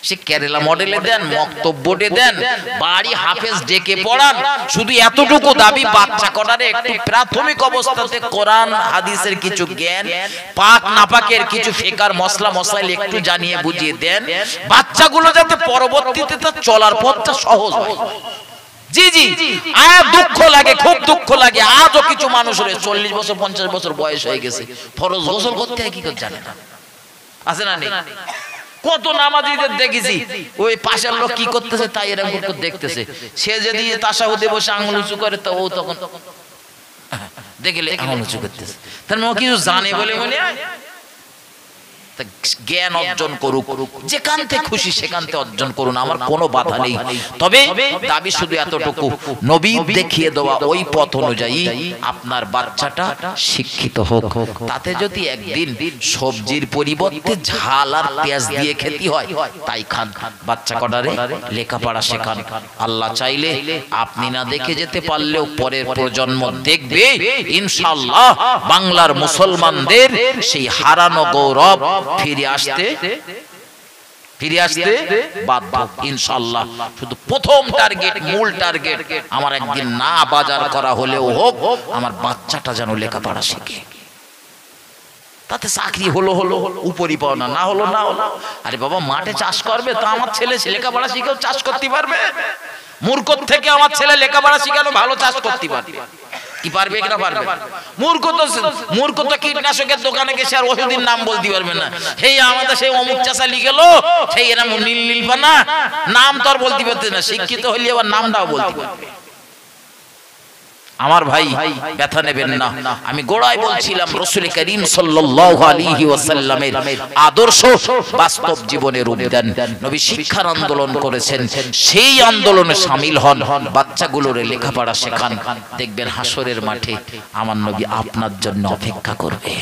সে কেরালা মডেলে দেন, মক্তব্যে দেন, বাড়ি হাফেজ ডেকে পড়ান, শুধু এতটুকু দাবি, বাচ্চা করারে একটু প্রাথমিক অবস্থাতে কোরআন হাদিসের কিছু জ্ঞান, পাক নাপাকের কিছু ফিকার মশলা মশাইল একটু জানিয়ে বুঝিয়ে দেন, বাচ্চাগুলো যাতে পরবর্তীতে তার চলার পথটা সহজ হয়। জি জি, দুঃখ লাগে, খুব দুঃখ লাগে। আজও কিছু মানুষের 40 বছর 50 বছর বয়স হয়ে গেছে, ফরজ গোসল করতে হয় কি করে জানে না। আছে না নেই? কত নামাজীদের দেখেছি, ওই পাশের লোক কি করতেছে তাই এরকম করে দেখতেছে, সে যদি তাশাহুদে বসে আঙুল উঁচু করে তো ও তখন দেখলে আঙুল উঁচু করতেছে, তার মানে কিছু জানে বলে মনে হয়। জ্ঞান অর্জন করুক, যেখান থেকে খুশি সেখান থেকে অর্জন করুন, আমার কোনো বাধা নেই। তবে দাবি শুধু এতটুকু, নবী দেখিয়ে দেওয়া ওই পথ অনুযায়ী আপনার বাচ্চাটা শিক্ষিত হোক। তাতে যদি একদিন সবজির পরিবর্তে ঝাল আর পেঁয়াজ দিয়ে খেতে হয় তাই খান, বাচ্চা কটারে লেখাপড়া শেখান। আল্লাহ চাইলে আপনি না দেখে যেতে পারলেও পরের প্রজন্ম দেখবে ইনশাআল্লাহ। বাংলার মুসলমানদের সেই হারানো গৌরব ফিরে আসতে বাধ্য ইনশাআল্লাহ। শুধু প্রথম টার্গেট, মূল টার্গেট, আমার একদিন না বাজার করা হলেও হোক, আমার বাচ্চাটা যেন লেখাপড়া শিখে। তাতে চাকরি হলো উপরি পাওনা, না হলো না হলো। আরে বাবা, মাঠে চাষ করবে তো আমার ছেলে লেখাপড়া শিখেও চাষ করতে পারবে। মূর্খ থেকে আমার ছেলে লেখাপড়া শিখানো ভালো, চাষ করতে পারবে। কি পারবে কিনা পারবে? মূর্খ তো কীটনাশকের দোকানে গেছে আর ওষুধের নাম বলতে পারবে না। সেই আমাদের সেই অমুক চাষা লিখেল, সেই এরকম নীলপানা নাম তো আর বলতে পারতে না। শিক্ষিত হইলে আবার নামটাও বলতে পারবে। আমার ভাই, ব্যথা নেবেন না। আমি গোড়ায় বলছিলাম রাসূল করিম সাল্লাল্লাহু আলাইহি ওয়াসাল্লামের আদর্শ বাস্তব জীবনে রূপ দেন। নবী শিক্ষার আন্দোলন করেছেন, সেই আন্দোলনে শামিল হন, বাচ্চাগুলোর লেখাপড়া শেখান। দেখবেন হাসরের মাঠে আমার নবী আপনার জন্য অপেক্ষা করবে।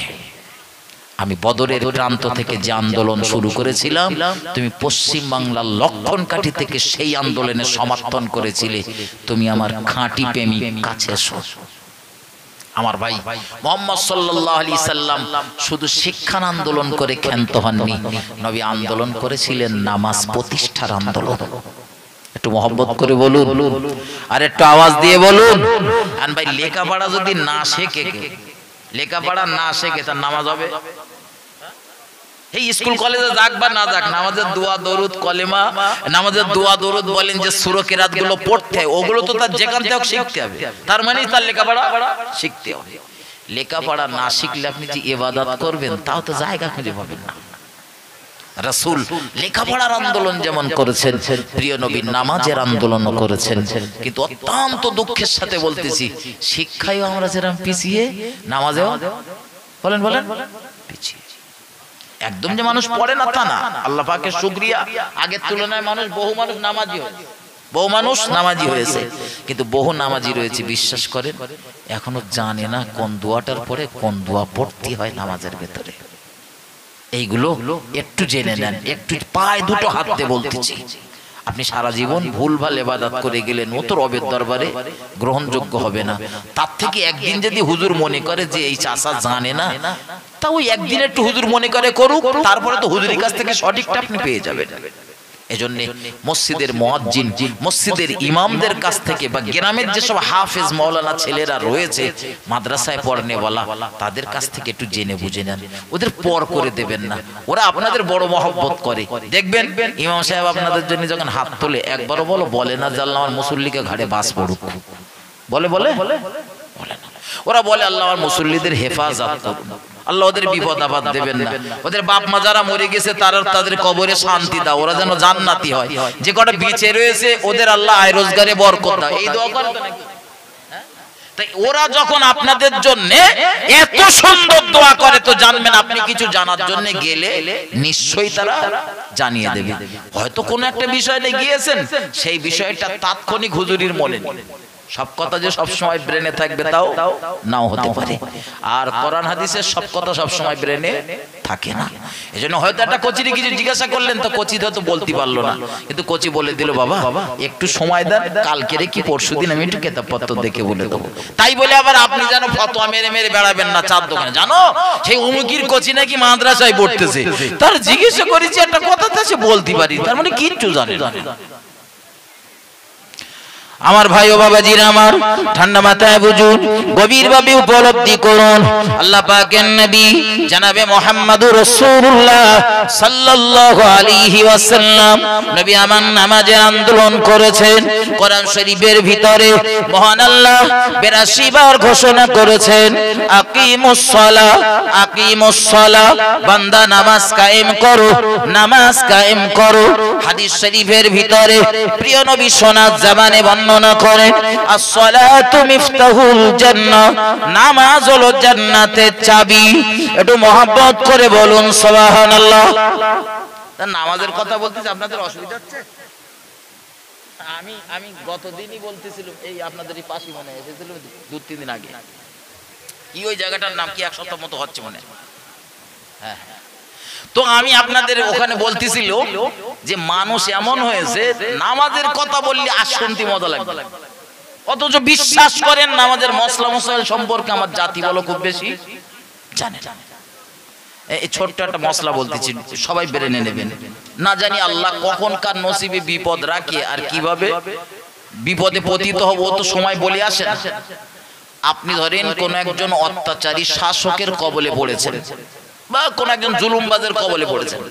আমি বদরের প্রান্ত থেকে যে আন্দোলন শুরু করেছিলাম, তুমি পশ্চিম বাংলার লক্ষণকাঠি থেকে সেই আন্দোলনের সমর্থন করেছিলে। তুমি আমার খাঁটি প্রেমিক, কাছে এসো। আমার ভাই, মুহাম্মদ সাল্লাল্লাহু আলাইহি সাল্লাম শুধু শিক্ষার আন্দোলন করে ক্ষান্ত হননি, নবী আন্দোলন করেছিলেন নামাজ প্রতিষ্ঠার আন্দোলন। একটু মহব্বত করে বলুন, আর একটু আওয়াজ দিয়ে বলুন। আর ভাই, লেখাপড়া যদি না শেখে, লেখাপড়া না শেখে তার নামাজ হবে? এই স্কুল কলেজে যাক বা না যাক, নামাজের দোয়া দরুদ কলেমা, নামাজের দোয়া দরুদ বলেন যে সূরা কিরাত গুলো পড়তে হয়, ওগুলো তো তার যেখান থেকে শিখতে হবে। তার মানে তার লেখাপড়া শিখতে হবে। লেখাপড়া না শিখলে আপনি যে ইবাদত করবেন তাও তো জায়গা খুঁজে পাবেন না। রাসূল লেখাপড়ার আন্দোলন যেমন করেছেন, প্রিয় নবী নামাজের আন্দোলনও করেছেন। কিন্তু অত্যন্ত দুঃখের সাথে বলতেছি, শিক্ষায় আমরা যেরকম পিছিয়ে, নামাজেও বলেন পিছিয়ে। একদম যে মানুষ পড়ে না তা না, আল্লাহ পাকের শুকরিয়া, আগের তুলনায় বহু মানুষ নামাজি হয়েছে। কিন্তু বহু নামাজি রয়েছে, বিশ্বাস করেন, এখনো জানে না কোন দোয়াটার পরে কোন দোয়া পড়তে হয় নামাজের ভেতরে। এইগুলো একটু জেনে নেন, একটু পায়ে দুটো হাত দিয়ে বলতেছি। আপনি সারা জীবন ভুলভাল ইবাদত করে গেলেন, ও তো রবের দরবারে গ্রহণযোগ্য হবে না। তার থেকে একদিন যদি হুজুর মনে করে যে এই চাচা জানে না, তা ওই একদিন একটু হুজুর মনে করে করুক, তারপরে তো হুজুরের কাছ থেকে সঠিকটা আপনি পেয়ে যাবেন। এজন্য মসজিদের মুয়াজ্জিন, মসজিদের ইমামদের কাছ থেকে বা গ্রামের যেসব হাফেজ মাওলানা ছেলেরা রয়েছে, মাদ্রাসায় পড়নেওয়ালা, তাদের কাছ থেকে একটু জেনে বুঝে নেন। ওদের পর করে দেবেন না, ওরা আপনাদের বড় মহব্বত করে। দেখবেন ইমাম সাহেব আপনাদের জন্য যখন হাত তোলে, একবারও বলে না যে আল্লাহ আমার মুসল্লিকে ঘাড়ে বাস পড়ুক, বলে না। ওরা বলে আল্লাহ আমার মুসল্লিদের হেফাজত করুন, আল্লাহ ওদের বিপদ আপদ দেবেন না, ওদের বাপ মা যারা মরে গেছে তাদের কবরে শান্তি দাও, ওরা যেন জান্নাতি হয়, যে কটা বেঁচে রয়েছে ওদের আল্লাহ আয় রোজগারে বরকত দাও। এই দোয়া করে তো নাকি? তাই ওরা যখন আপনাদের জন্য এত সুন্দর দোয়া করে তো জানবেন আপনি কিছু জানার জন্য গেলে নিশ্চয়ই তারা জানিয়ে দেবে। হয়তো কোনো একটা বিষয়ে গিয়েছেন, সেই বিষয়টা তাৎক্ষণিক হুজুরির মনে নেই, সব কথা যে সব সময় ব্রেনে থাকবে তাও নাও হতে পারে। আর কোরআন হাদিসের সব কথা সব সময় ব্রেনে থাকে না। এজন্য হয়তো একটা কোচির কিছু জিজ্ঞাসা করলেন তো কোচি হয়তো বলতে পারলো না, কিন্তু কোচি বলে দিল বাবা একটু সময় দেন, কালকে কি পরশুদিন আমি একটু কিতাবপত্র দেখে বলে দেবো। তাই বলে আবার আপনি যেন ফতোয়া মেরে মেরে বেড়াবেন না চার দোকানে। জানো সেই অমুকির কোচি নাকি মাদ্রাসায় পড়তেছে, তার জিজ্ঞাসা করেছি একটা কথা তো সে বলতে পারি, তার মানে কিচ্ছু জানে না। আমার ভাই ও বাবাজিরা আমার, ঠান্ডা মাথায় বুঝুন, গভীরভাবে উপলব্ধি করুন, আল্লাহ পাকের নবী জনাবে মুহাম্মদুর রাসূলুল্লাহ সাল্লাল্লাহু আলাইহি ওয়াসাল্লাম নবী আমার নামাজের আন্দোলন করেছেন। কোরআন শরীফের ভিতরে মহান আল্লাহ 82 বার ঘোষণা করেছেন আকিমুস সালাহ, আকিমুস সালাহ, বান্দা নামাজ কায়েম করো, নামাজ কায়েম করো। হাদিস শরীফের ভিতরে প্রিয় নবী সোনার জবানে বর্ণনা করেন as-salatu মিফতাহুল জান্নাহ, নামাজ হলো জান্নাতের চাবি। একটু মহব্বত করে বলুন সুবহানাল্লাহ। নামাজের কথা বলতেছি, আপনাদের অসুবিধা হচ্ছে? আমি গতদিনই বলতেছিলাম, এই আপনাদের এই পাশে মনে এসেছিল 2-3 দিন আগে, কি ওই জায়গাটার নাম কি, এক সপ্তাহ মতো হচ্ছে মনে। হ্যাঁ, তো আমি আপনাদের ওখানে বলতেছিল যে মানুষ এমন হয়েছে নামাজের কথা বললে আর শুনতে মজা লাগে, অথচ বিশ্বাস করেন নামাজের মশলা মশাইল সম্পর্কে আমার জাতি বলো খুব বেশি জানে। এই ছোট্ট একটা মশলা বলতেছি, সবাই বেরেনে নেবেন। না জানি আল্লাহ কখন কার নসিবে বিপদ রাখে আর কিভাবে বিপদে পতিত হব ও তো সময় বলে আসে না। আপনি ধরেন কোন একজন অত্যাচারী শাসকের কবলে পড়েছেন বা কোন একজন জুলুমবাজের কবলে পড়েছেন,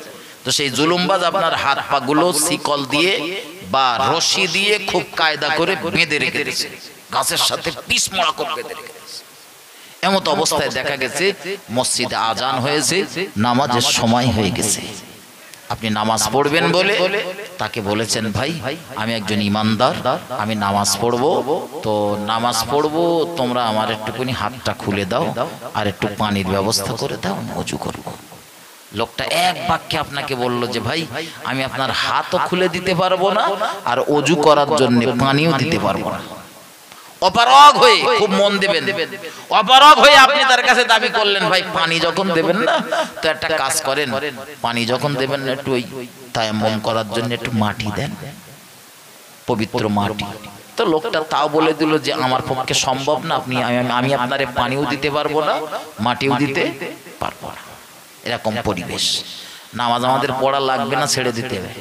তো সেই জুলুমবাজ আপনার হাত পা গুলো শিকল দিয়ে বা রশি দিয়ে খুব কায়দা করে বেঁধে রেখে দিয়েছে, গাছের সাথে পিস মোড়া করে বেঁধে রেখে দিয়েছে। এমত অবস্থায় দেখা গেছে মসজিদে আজান হয়েছে, নামাজের সময় হয়ে গেছে। আপনি নামাজ পড়বেন বলে তাকে বলেছেন ভাই আমি একজন ইমানদার, আমি নামাজ পড়বো, তো নামাজ পড়বো তোমরা আমার একটুখানি হাতটা খুলে দাও আর একটু পানির ব্যবস্থা করে দাও, ওযু করবো। লোকটা এক বাক্যে আপনাকে বললো যে ভাই আমি আপনার হাতও খুলে দিতে পারবো না আর ওযু করার জন্য পানিও দিতে পারবো না। অপারগ হয়ে, খুব মন দেবেন, অপারগ হয়ে আপনি তার কাছে দাবি করলেন ভাই পানি যখন দেবেন না তো একটা কাজ করেন, পানি যখন দেবেন না একটু ওই তায়াম্মুম করার জন্য একটু মাটি দেন, পবিত্র মাটি। তো লোকটা তাও বলে দিল যে আমার পক্ষে সম্ভব না, আপনি আমি আপনারে পানিও দিতে পারবো না, মাটিও দিতে পারবো না। এরকম পরিবেশ, নামাজ আমাদের পড়া লাগবে না, ছেড়ে দিতে হবে?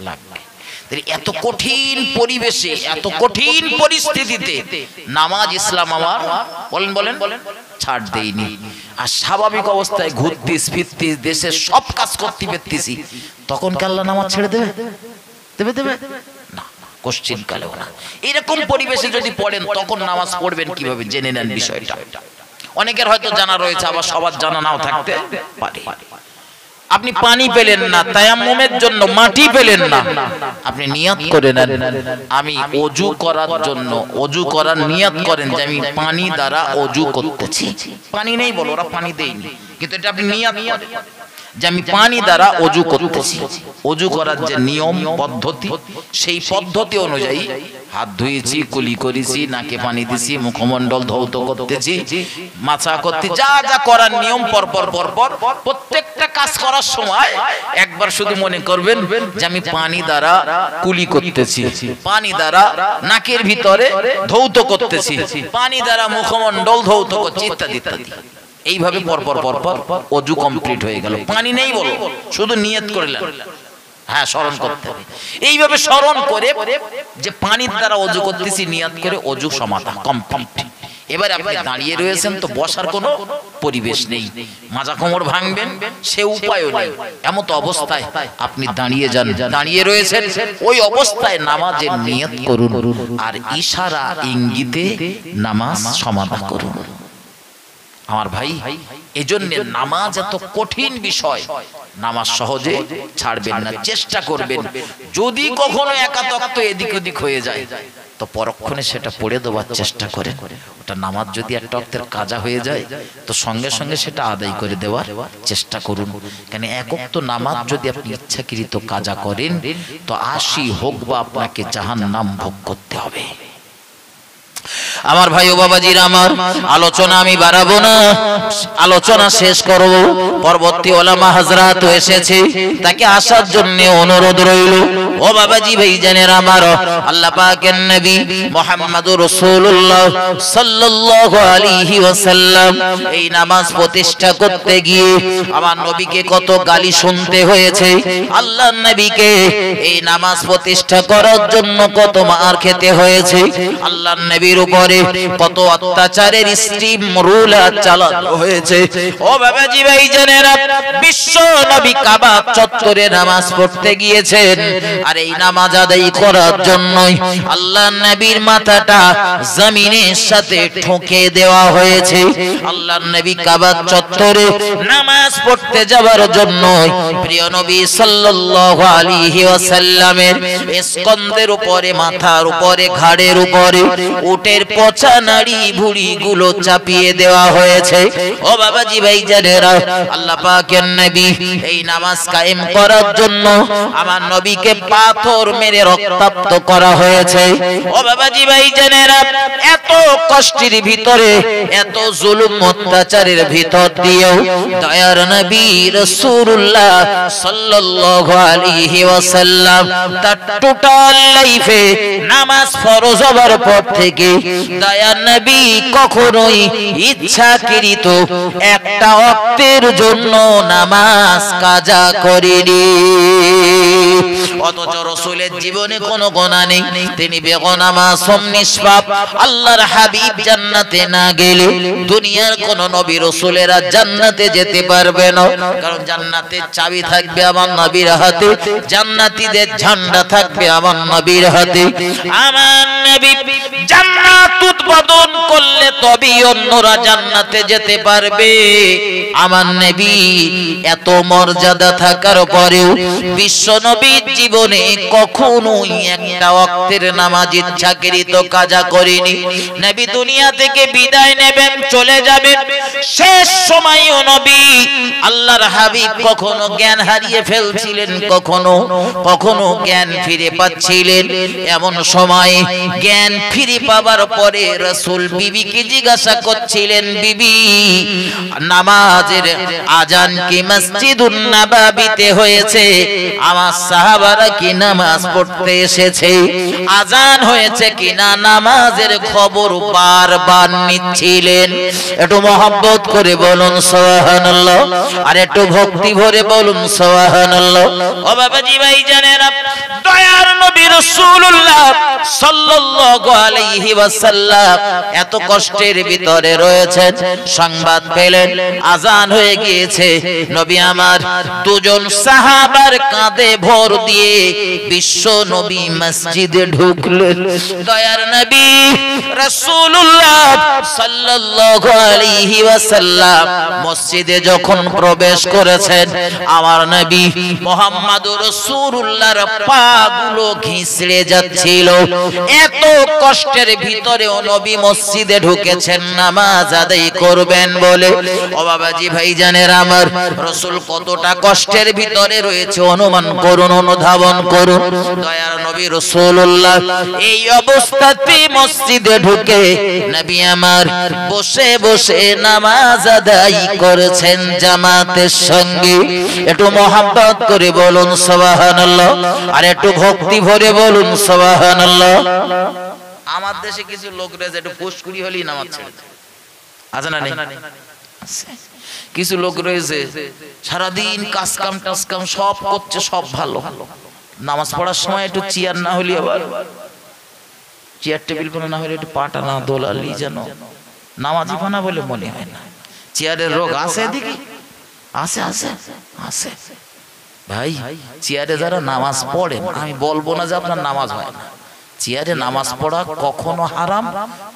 লাগবে। এত কঠিন পরিবেশে, এত কঠিন পরিস্থিতিতে নামাজ ইসলাম আমার বলেন ছাড় দেয়নি। আর স্বাভাবিক অবস্থায় ঘুরতিস ফিরতিস, দেশের সব কাজ করতে পেরেছি, তখন কি আল্লাহ নামাজ ছেড়ে দেবে না, কোশ্চিন কালেও না। এরকম পরিবেশে যদি পড়েন তখন নামাজ পড়বেন কিভাবে জেনে নেন বিষয়টা। অনেকের হয়তো জানা রয়েছে, আবার সবার জানা নাও থাকতে পারে। আপনি পানি পেলেন না, তায়াম্মুমের জন্য মাটি পেলেন না, আপনি নিয়ত করে নেন আমি ওযু করার জন্য, ওযু করার নিয়ত করেন যে আমি পানি দ্বারা ওযু করতেছি। পানি নেই বলো, ওরা পানি দেয়নি, কিন্তু এটা আপনি নিয়ত করেন যে আমি পানি দ্বারা ওযু করতেছি। ওযু করার যে নিয়ম পদ্ধতি, সেই পদ্ধতি অনুযায়ী হাত ধুয়েছি, কুলি করেছি, নাকে পানি দিছি, মুখমণ্ডল ধৌত করতেছি, মাথা করতে, যা যা করার নিয়ম পরপর প্রত্যেকটা কাজ করার সময় একবার শুধু মনে করবেন যে আমি পানি দ্বারা কুলি করতেছি, পানি দ্বারা নাকের ভিতরে ধৌত করতেছি, পানি দ্বারা মুখমণ্ডল ধৌত করছি, ইত্যাদি ইত্যাদি। এইভাবে পরপর ওযু কমপ্লিট হয়ে গেল। পানি নেই বলো, শুধু নিয়ত করলেন, হ্যাঁ স্মরণ করতে হবে। এইভাবে স্মরণ করে যে পানির দ্বারা ওযু করতেছি, নিয়ত করে ওযু সমাধা কমপ্লিট। এবারে আপনি দাঁড়িয়ে রয়েছেন, তো বসার কোনো পরিবেশ নেই, মাজা কোমর ভাঙবেন সে উপায়ও নেই। এমত অবস্থায় আপনি দাঁড়িয়ে যান, দাঁড়িয়ে রয়েছেন, ওই অবস্থায় নামাজের নিয়ত করুন আর ইশারা ইঙ্গিতে নামাজ সমাধা করুন। আমার ভাই, এজন্য নামাজ এত কঠিন বিষয়, নামাজ সহজে ছাড়বেন না, চেষ্টা করবেন। যদি কখনো একাতক্ত এদিক ওদিক হয়ে যায় তো পরক্ষণে সেটা পড়ে দেওয়ার চেষ্টা করেন। ওটা নামাজ যদি একটা ওয়াক্তের কাজা হয়ে যায় তো সঙ্গে সঙ্গে সেটা আদায় করে দেওয়ার চেষ্টা করুন। কেন এক ওয়াক্ত নামাজ যদি আপনি ইচ্ছাকৃত কাজা করেন তো 80 হোক বা আপনাকে জাহান্নাম ভোগ করতে হবে। আমার ভাই ও বাবাজির, আমার আলোচনা আমি বাড়াবো না, আলোচনা শেষ করব। পরবর্তী ওলামা হযরত এসেছে, তাকে আসার জন্য অনুরোধ রইল। ও বাবাজি ভাইজানের আমার, আল্লাহ পাকের নবী মুহাম্মদুর রাসূলুল্লাহ সাল্লাল্লাহু আলাইহি ওয়াসাল্লাম এই নামাজ প্রতিষ্ঠা করতে গিয়ে আমার নবীকে কত গালি শুনতে হয়েছে। আল্লাহর নবীকে এই নামাজ প্রতিষ্ঠা করার জন্য কত মার খেতে হয়েছে। আল্লাহর নবীর উপরে কত অত্যাচারের স্টিম রুলার চালানো হয়েছে। ও বাবাজি ভাইজানেরা, বিশ্ব নবী কাবা চত্বরে নামাজ পড়তে গিয়েছেন, আর এই নামাজ আদায় করার জন্যই আল্লাহর নবীর মাথাটা জমিনের সাথে ঠুকে দেওয়া হয়েছে। আল্লাহর নবী কাবা চত্বরে নামাজ পড়তে যাওয়ার জন্য প্রিয় নবী সাল্লাল্লাহু আলাইহি ওয়াসাল্লামের স্কন্ধের উপরে, মাথার উপরে, ঘাড়ের উপরে উটের পচা নাড়ি ভুড়ি গুলো চাপিয়ে দেওয়া হয়েছে। ও বাবাজি ভাইজানেরা, আল্লাহ পাকের নবী এই নামাজ কায়েম করার জন্য আমার নবীকে পাথর মেরে রক্তাক্ত করা হয়েছে। ও বাবাজি ভাইজানেরা, এত কষ্টের ভিতরে, এত জুলুম অত্যাচারের ভিতর দিয়েও দয়ার নবী রাসূলুল্লাহ সাল্লাল্লাহু আলাইহি ওয়াসাল্লাম তার টোটাল লাইফে নামাজ ফরজ হওয়ার পর থেকে দয়ার নবী কখনোই ইচ্ছাকৃত একটা ওয়াক্তের জন্য নামাজ কাজা করেনি। অথচ রাসূলের জীবনে কোনো গুনাহ নেই, তিনি বেগুনাহ মাসুম নিষ্পাপ। আল্লাহর হাবিব জান্নাতে না গেলে দুনিয়ার কোন নবী রাসূলেরা জান্নাতে যেতে পারবে না, কারণ জান্নাতের চাবি থাকবে আমার নবীর হাতে, জান্নাতীদের ঝান্ডা থাকবে আমার নবীর হাতে। আমার নবী জান্নাত উদ্বোধন করলে তবেই অন্যরা জান্নাতে যেতে পারবে। আমার নবী এত মর্যাদা থাকার পরেও বিশ্ব নবীর জীবনে কখনোই একটা ওয়াক্তের নামাজ ইচ্ছাকৃত কাজা করেনি। নবী দুনিয়া থেকে বিদায় নেবেন, চলে যাবেন, শেষ সময়ও নবী আল্লাহর হাবিব কখনো জ্ঞান হারিয়ে ফেলছিলেন, কখনো জ্ঞান ফিরে পাচ্ছিলেন। এমন সময় জ্ঞান ফিরে পাবার পরে রাসূল বিবিকে জিজ্ঞাসা করছিলেন, বিবি নামাজের আজান কি মসজিদুন নববীতে হয়েছে? আমার সাহাবারা কি নামাজ পড়তে এসেছে? আজান হয়েছে কিনা নামাজের খবর বারবার নিচ্ছিলেন। একটু মহব্বত করে বলুন সুবহানাল্লাহ, আর একটু ভক্তি ভরে বলুন সুবহানাল্লাহ। ও বাবাজি ভাইজানেরা, দয়ার নবী রাসূলুল্লাহ সাল্লাল্লাহু আলাইহি ওয়াসাল্লাম এত কষ্টের ভিতরে রয়েছেন, সংবাদ পেলেন আজান হয়ে গিয়েছে। নবী আমার দুজন সাহাবার কাঁধে ভর দিয়ে বিশ্ব নবী মসজিদে ঢুকলেন। দয়ার নবী রাসূলুল্লাহ সাল্লাল্লাহু আলাইহি ওয়াসাল্লাম মসজিদে যখন প্রবেশ করেছেন, আমার নবী মুহাম্মদুর রাসূলুল্লাহর পাগুলো ঘিঁচড়ে যাচ্ছিল। এত কষ্টের ভিতরেও নবী মসজিদে ঢুকেছেন নামাজ আদায় করবেন বলে। ও বাবাজি ভাইজানেরা আমার, রাসূল কতটা কষ্টের ভিতরে রয়েছে অনুমান করুন, অনুধাবন করুন। দয়ার নবী রাসূলুল্লাহ এই অবস্থাতে মসজিদে ঢুকে নবী আমার বসে বসে নামাজ আদায় করেছেন জামাতের সঙ্গে। একটু মহব্বত করে বলুন সুবহানাল্লাহ, আর একটু ভক্তি ভরে বলুন সুবহানাল্লাহ। আমার দেশে কিছু লোক রয়েছে একটু পুষ্কুরি হলেই নামাজ ছেড়ে দেয়, আছে না নেই? কিছু লোক রয়েছে সারাদিন কাজ কাম টাজ কাম সব করছে, সব ভালো, নামাজ পড়ার সময় একটু চেয়ার না হলে, আবার চেয়ার টেবিল কোনো না হলে একটু পাটা না দোলালি যেন নামাজি পানা বলে মনে হয় না। চেয়ারের রোগ আছে দেখি, আছে আছে আছে ভাই। চেয়ারে যারা নামাজ পড়ে, আমি বলবো না যে আপনার নামাজ হয় না, চেয়ারে নামাজ পড়া কখনো হারাম,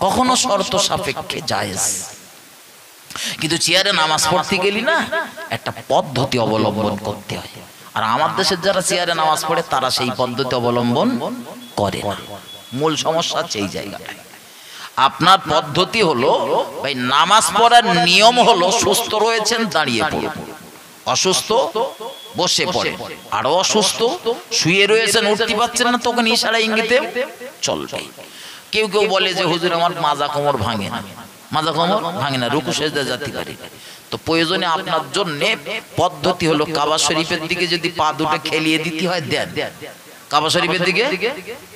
কখনো শর্ত সাপেক্ষে জায়েজ। কিন্তু চেয়ারে নামাজ পড়তে গেলি না একটা পদ্ধতি অবলম্বন করতে হয়, আর আমার দেশের যারা চেয়ারে নামাজ পড়ে তারা সেই পদ্ধতি অবলম্বন করে না। মূল সমস্যা হচ্ছে এই জায়গাটায়। আপনার পদ্ধতি হলো ভাই নামাজ পড়ার নিয়ম হলো সুস্থ রয়েছেন দাঁড়িয়ে পড়ুন, অসুস্থ বসে পড়ে, আরো অসুস্থ শুয়ে রয়েছেন উঠতে পারছেন না, তখন ইশারা ইঙ্গিতে চলবে। কেউ কেউ বলে যে হুজুর আমার মাজা কোমর ভাঙে না, মাজা কোমর ভাঙে না, রুকু সেজদা যেতে পারি। তো প্রয়োজনে আপনার জন্য পদ্ধতি হলো কাবা শরীফের দিকে যদি পা দুটো খেলিয়ে দিতে হয় দেন, কাবা শরীফের দিকে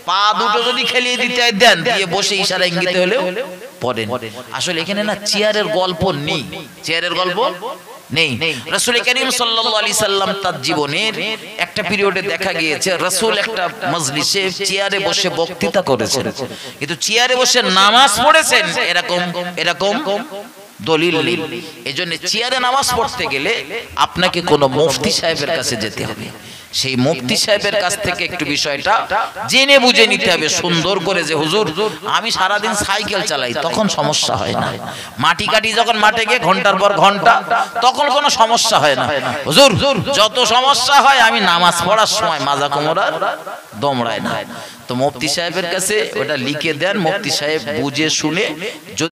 পা দুটো যদি খেলিয়ে দিতে হয় দেন, দিয়ে বসে ইশারা ইঙ্গিতে হলেও পড়েন। আসলে এখানে না চেয়ারের গল্প নেই, চেয়ারের গল্প নেই। রাসূল করিম সাল্লাল্লাহু আলাইহি সাল্লাম তার জীবনের একটা পিরিয়ডে দেখা গিয়েছে রাসূল একটা মজলিসে চেয়ারে বসে বক্তৃতা করেছেন, কিন্তু চেয়ারে বসে নামাজ পড়েছেন এরকম দলিল নেই। এজন্য চেয়ারে নামাজ পড়তে গেলে আপনাকে কোনো মুফতি সাহেবের কাছে যেতে হবে, সেই মুফতি সাহেবের কাছ থেকে একটু বিষয়টা জেনে বুঝে নিতে হবে সুন্দর করে, যে হুজুর আমি সারাদিন সাইকেল চালাই তখন সমস্যা হয় না, মাটি কাটি যখন মাঠে গিয়ে ঘন্টার পর ঘন্টা তখন কোনো সমস্যা হয় না, হুজুর যত সমস্যা হয় আমি নামাজ পড়ার সময় মাজা কোমর আর দমড়ায় না। তো মুফতি সাহেবের কাছে ওটা লিখে দেন, মুফতি সাহেব বুঝে শুনে